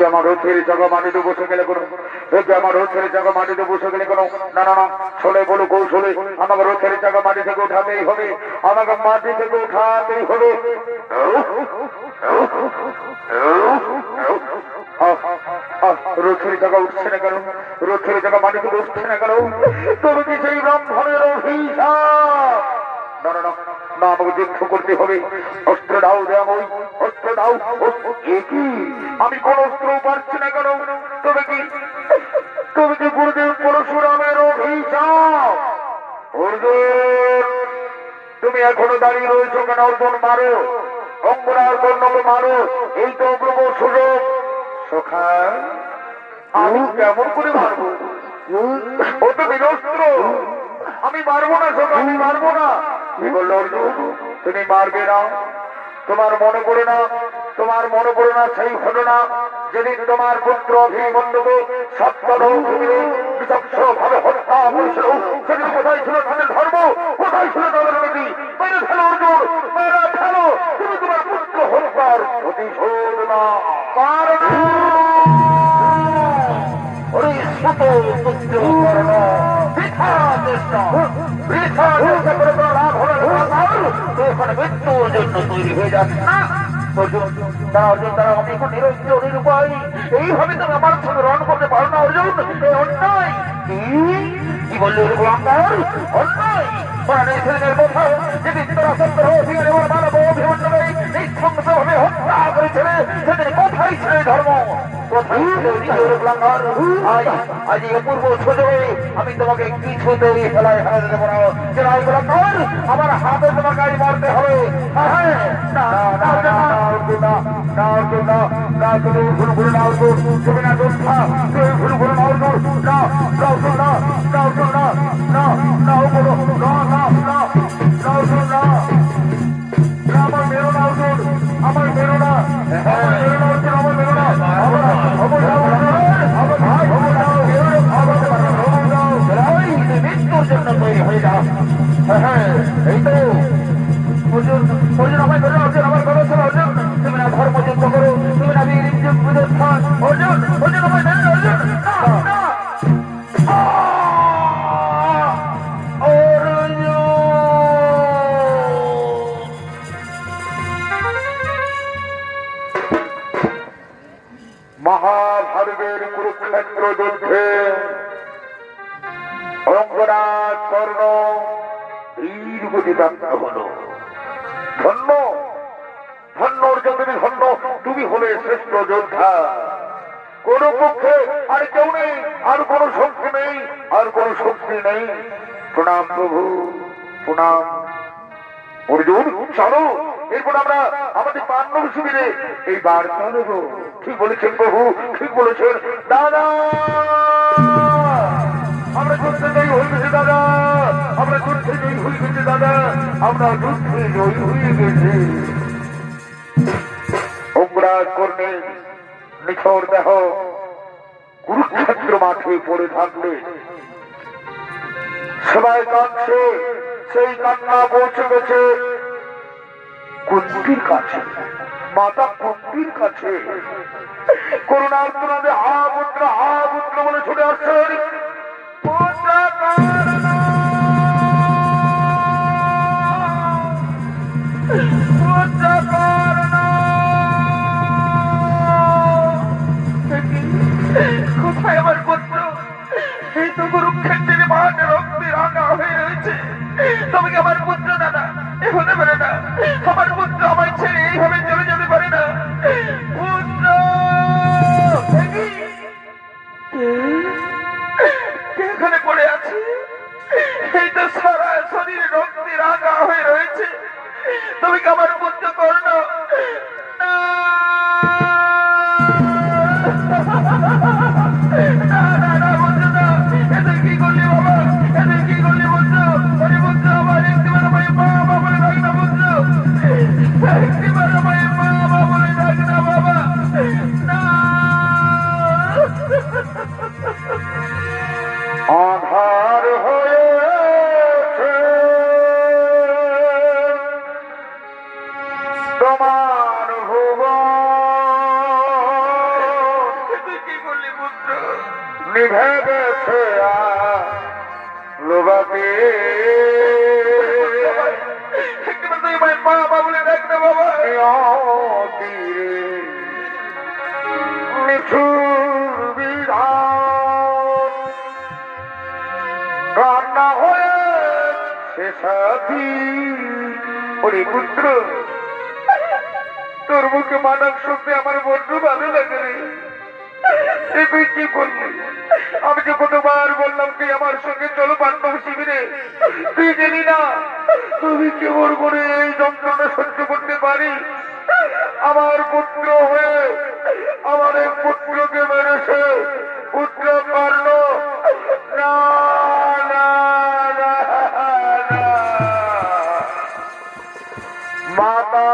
আমার রথের জায়গা মাটিতে বসে গেলে কোনো আমার রথের জায়গা মাটিতে বসে গেলে কোনো না না না ছলে বলো কৌশলে আমাকে রথের জায়গা মাটি থেকে উঠাতেই হবে আমাকে মাটি থেকে উঠাতেই হবে রথের জায়গা উঠছে না কেন রথের জায়গা মাটি থেকে উঠছে না কেন তবে কি সেই ব্রাহ্মণের অভিশাপ না না না না আমাকে যুদ্ধ করতে হবে অস্ত্র দাও দেওয়া অস্ত্র দাও কি আমি কোন অস্ত্র পারছি না কেন তবে কি গুরুদেব পরশুরামের অভিশাপ অর্জুন তুমি এখনো দাঁড়িয়ে রয়েছো কেন অর্জুন মারো অঙ্গরার কর্ণকে মারো এই তো অপূর্ব সুযোগ সখা আমি কেমন করে মারবো ও তো বিনস্ত্র আমি মারবো না সখা আমি মারবো না কি বললো অর্জুন তুমি মারবে না তোমার মনে পড়ে না সেই ঘটনা যেদিন তোমার পুত্র অভিমন্যুকে ভাবে হত্যা করেছিল সেদিন কোথায় ছিল তাদের ধর্ম কোথায় ছিল তাদের নীতি মেরে ফেলো অর্জুন মেরে ফেলো তুমি তোমার পুত্র হত্যার প্রতিশোধ না পারো না মৃত্যুর জন্য তৈরি হয়ে যাচ্ছে না অর্জুন তারা আমি এখন নিরুপায় এইভাবে তুমি আমার সঙ্গে রণ করতে পারো না অর্জুন অন্যায় কি বললো অন্যায় কোথায় ছিল ধর্ম আমি তোমাকে কিছুতেই ফেলায় হারাতে দেবো না আমার হাতে তোমাকে আজ মারতে হবে তুমি না যোদ্ধা তুমি ভুল করো না আমার মেরো না আমার মেরো না মৃত্যুর জন্য তৈরি হয়ে যাও এই তো অর্জুন আমায় ধরে অর্জুন আমার কথা শোনো অর্জুন তুমি না ধর্মযুদ্ধ করো তুমি না অর্জুন আমায় ধরে অর্জুন মহাভারতের কুরুক্ষেত্র যুদ্ধে অঙ্গরাজ কর্ণ বীর গতি প্রাপ্ত হল ধন্য ধন্য অর্জুন তুমি হলে শ্রেষ্ঠ যোদ্ধা কোন পক্ষে আর কেউ নেই আর কোন শক্তি নেই আর কোন শক্তি নেই প্রণাম প্রভু প্রণাম অর্জুন চলো এরপর আমরা আমাদের পাণ্ডব শিবিরে এই বার্তা নেব ঠিক বলেছেন প্রভু ঠিক বলেছেন দাদা আমরা যুদ্ধে জয়ী হয়ে গেছি দাদা আমরা যুদ্ধে জয়ী হয়ে গেছি দাদা আমরা যুদ্ধে জয়ী হয়ে গেছি অঙ্গরাজ কর্ণের নিথর দেহ কুরুক্ষেত্র মাঠে পড়ে থাকলে সবাই কাঁদছে সেই কান্না পৌঁছে গেছে কুন্তির কাছে মাতা কুন্তির কাছে করুণার তুনাদে হা পুত্র বলে ছুটে আসছেন কোথায় আমার পুত্র এই তো কুরুক্ষেত্রের মাঠে রক্তে রাঙা হয়ে রয়েছে তবে কি আমার পুত্র দাদা এ হতে পারে না আমার পুত্র আমায় ছেড়ে এইভাবে চলে যেতে পারে না পুত্র এখানে পড়ে আছে এই তো সারা শরীর রক্তে রাঙা হয়ে রয়েছে তবে কি আমার পুত্র কর্ণ কি করলি বাবা এদের কি করলি বলছো আরে বলছো আমার একটিবার আমায় মা বাবা বলে ডাক না বলছো একটিবার আমায় মা বাবা বলে ডাক না বাবা না আধার হয়েছে নিভে গেছে লোবাকে তুই ভাই বাবা বলে দেখ না বাবা। নিঠুর বিধান কান্না হয়ে সাথী ওরে পুত্র, তোর মুখে মানব শুনতে আমার বন্ধু ভালো লাগে রে। এ তুই কি বললি? আমি যে কতবার বললাম তুই আমার সঙ্গে চলো পাণ্ডব শিবিরে, তুই জানি না আমি কেমন করে এই যন্ত্রণা সহ্য করতে পারি। আমার পুত্র হয়ে আমার এক পুত্রকে মেরেছে, পুত্র কর্ণ। না না না না। মাতা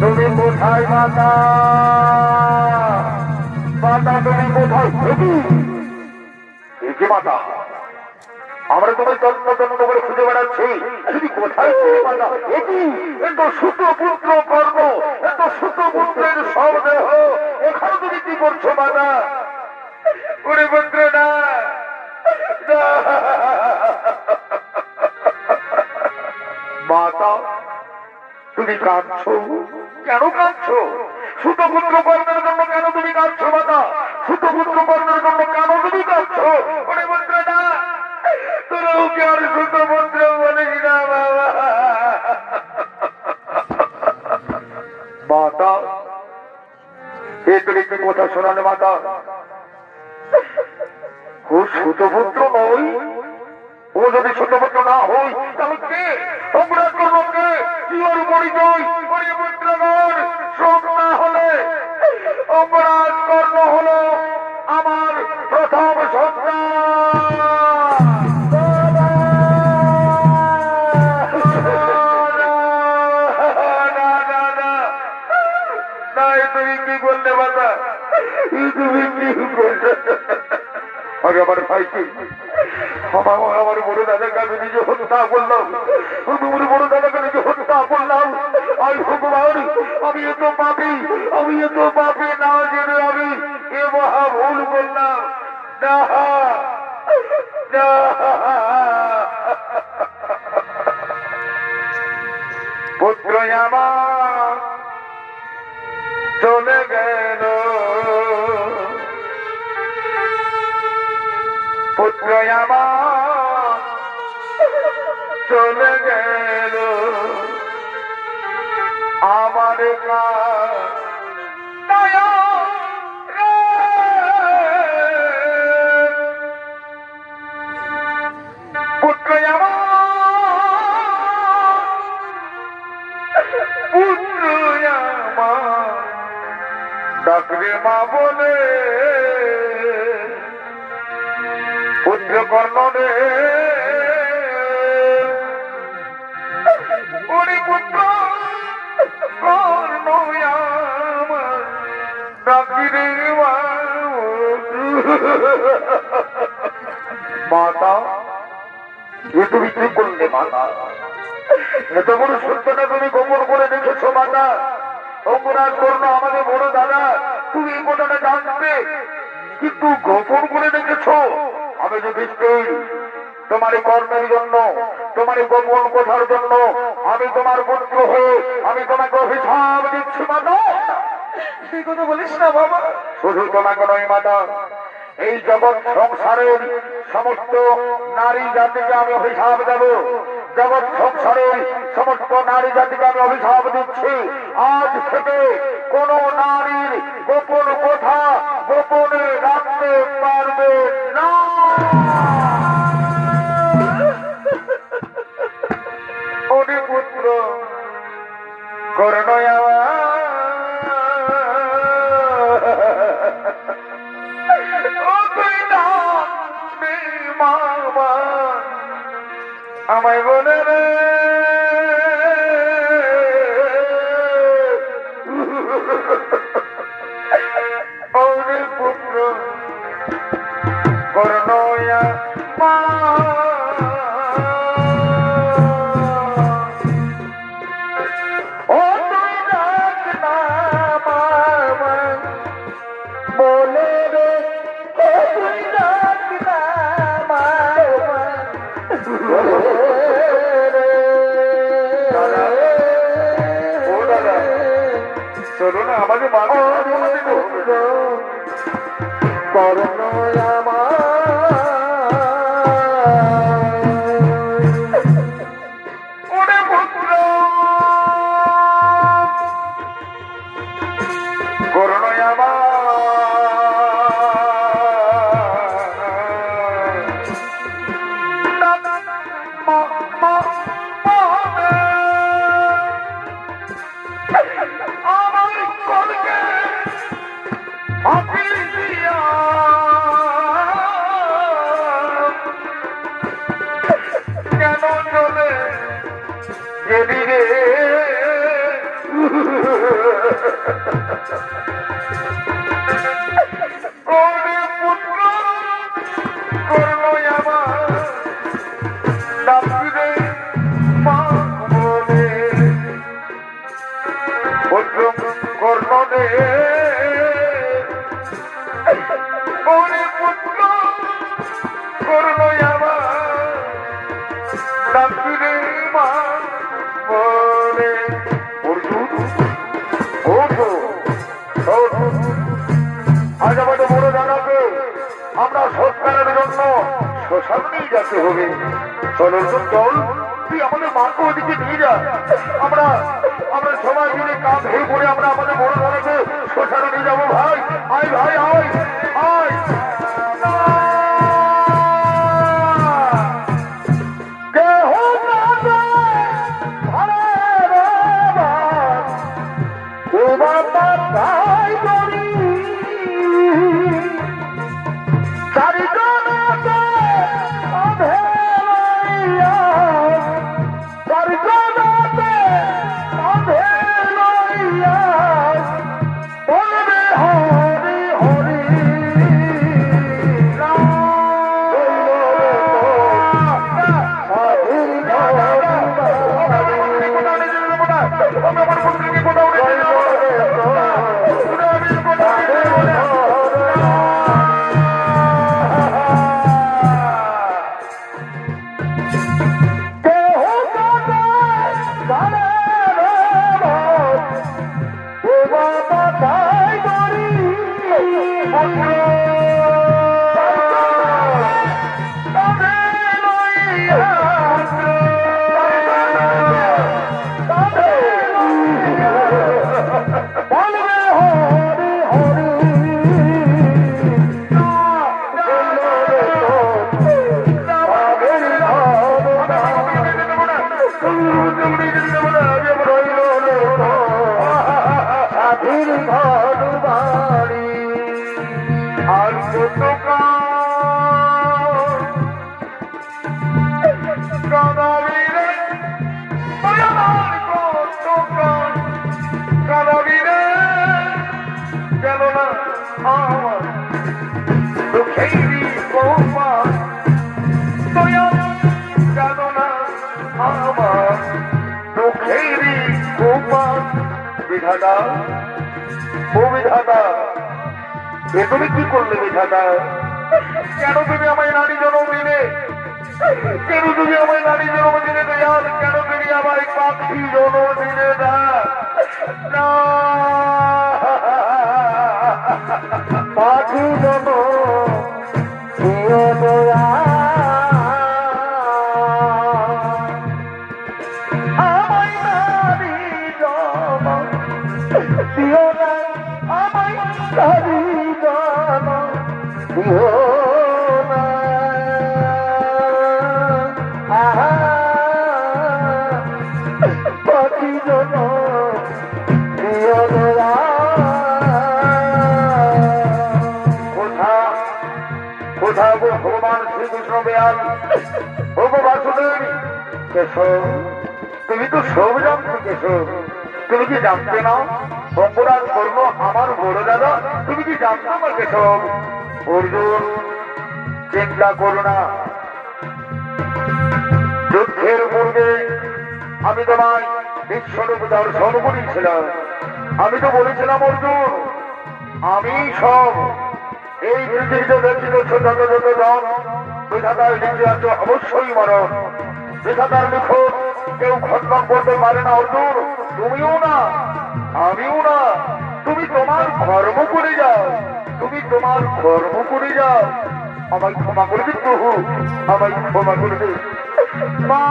তুমি কোথায় মাতা? মাতা তুমি কোথায়? এই যে মাতা, আমরা তোমার তন্ন তন্ন করে খুঁজে বেড়াচ্ছি, তুমি কোথায় ছিলে মাতা? এটি এত সুত পুত্র কর্ম, এত সুত পুত্রের সব দেহ, এখানে তুমি কি করছো মাতা? ওরে পুত্র না, মাতা তুমি কাঁদছো? কেন কাঁদছো? সুতপুত্র কর্মের জন্য কেন তুমি কাঁদছো মাতা? সুতপুত্র কর্মের জন্য কেন তুমি কাঁদছো? ওরে পুত্র না, তোরাও কি আর ছোট পুত্র বলিস না বাবা? মাতা এ তুমি কি কথা শোনালে মাতা? ও সুতপুত্র নয়, ও যদি সুতপুত্র না হই তাহলে কে? অপরাধ করবো কে? কি ওর পরিচয়? ওরে পুত্রগণ, শোক না হলে অপরাধ কর্ম হলো আমার প্রথম সন্তান। তুমি কি করলে বাবা? তুমি কি করলে? আরে আমার ভাইকে, আমার বড় দাদাকে আমি নিজে হত্যা করলাম, আমি বড় দাদাকে নিজে হত্যা করলাম। আই ভগবান, আমি এত পাপি, আমি এত পাপি না জেনে আমি এ মহা ভুল করলাম। না না, পুত্র আমার চলে গেল, পুত্র আমার চলে গেল, আমার দয়া রে। পুত্র আমার, পুত্র আমার ডাকরে মা বলে, পুত্র কর্ণ রে, ওরে পুত্র কর্ণ আমার ডাকিরে মা। মাতা এ তুমি কি করলে মাতা? এত বড় সত্যটা তুমি গোপন করে রেখেছো মাতা। অপরাধ করলো আমাদের বড় দাদা, তুমি এই কথাটা জানতে কিন্তু গোপন করে রেখেছো। আমি যদি তোমার এই কর্মের জন্য, তোমার এই গোপন কথার জন্য আমি তোমার পুত্র হয়ে আমি তোমাকে অভিশাপ দিচ্ছি মাতা। সেই কথা বলিস না বাবা। শুধু তোমাকে নয় মাতা, এই জগৎ সংসারের সমস্ত নারী জাতিকে আমি অভিশাপ দেব। জগৎ সংসারের সমস্ত নারী জাতিকে আমি অভিশাপ দিচ্ছি, আজ থেকে কোন নারীর গোপন কথা গোপনে রাখতে পারবে না। ওরে পুত্র কর্ণ ও তুই না মামা আমায় বলে রে। ওরে পুত্র কর্ণ মা, ও তুই ডাক না আমাকে মাকে কর্ণ আমার ওরে পুত্র করুণ আমার আমার কলকে হাতি দিয়া কেন চলে গেলি রে ওরে পুত্র করলো আমার ডাকরে মা বলে পুত্র করলো রে ওরে পুত্র করলো আমার ডাকরে মা বলে অর্জুন আজ আমাদের বড় জানাবে আমরা সৎকারের জন্য শ্মশানেই যেতে হবে। চল অর্জুন চল, তুই আমাদের মাকে ওদিকে নিয়ে যা। আমরা আমরা সবাই মিলে কাজ হয়ে পড়ে আমরা আমাদের বড় জানাবে শ্মশানে নিয়ে যাবো। ভাই আয় ভাই আয় আয় বিধাতা ও বিধাতা এ তুমি কি করলে বিধাতা? কেন তুমি আমায় নারী জন্ম দিলে? কেন তুমি আমায় নারী জন্ম দিলে দয়াল? কেন তুমি আমায় পাখি জন্ম দিলে না? পাখি জন্ম দিও দয়া আমায় নারী জন্ম দিও না, আমায় নারী জন্ম দিও না। পাখি জন্ম দিও দয়া কোথা ভগবান শ্রীকৃষ্ণ বেয়াল বাসুদেব কেশব, তুমি তো সব জানতো কেশব। তুমি কি জানতে না অপরাধ কর্ম আমার বড় দাদা? তুমি কি জানতো না কেশব? অর্জুন চিন্তা করো না, যুদ্ধের পূর্বে আমি তোমায় বিশ্বরূপ দর্শন করেছিলাম। আমি তো বলেছিলাম অর্জুন আমি সব এই পৃথিবীতে দেখিত ছোট ছোট জন বিধাতার লিখে আছে অবশ্যই মরণ। বিধাতার লিখন কেউ খণ্ডন করতে পারে না অর্জুন, তুমিও না আমিও না। কর্ম করে যাও, তুমি তোমার কর্ম করে যাও। আমায় ক্ষমা করবে প্রভু, আমায় ক্ষমা করবে মা।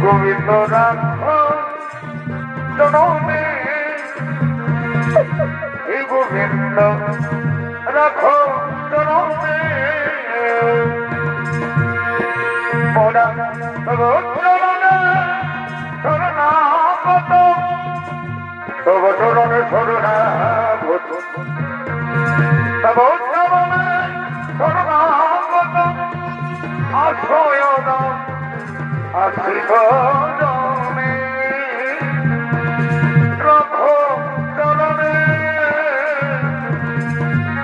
গোবিন্দ রাখো জনমে, হে গোবিন্দ রাখো জনমে, মোরা তব চরণে শরণাগত, তব চরণে শরণাগত, তব চরণে শরণাগত, আশ্রয়ন আশীর্বাদমে, রাখো চরণে,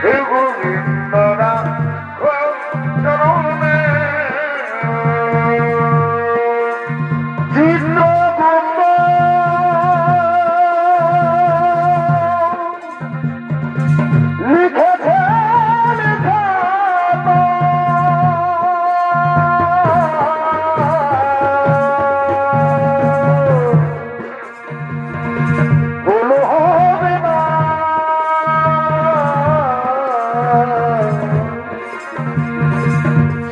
হে গোবিন্দ রাখো চরণে। চিত্রগুপ্ত লিখেছে বলো হবে না,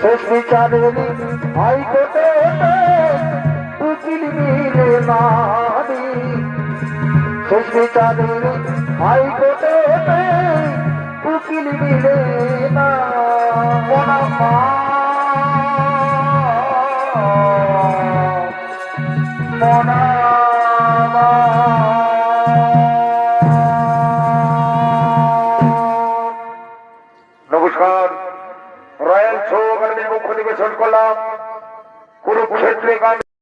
শেষ বিচারে হাইকোর্টে উকিল মিলে না, শেষ বিচারে হাইকোর্টে উকিল মিলে না, মনা মা মনা মা। নমস্কার, রয়্যাল শো একাডেমির পক্ষ থেকে করলাম কুরুক্ষেত্রে গান।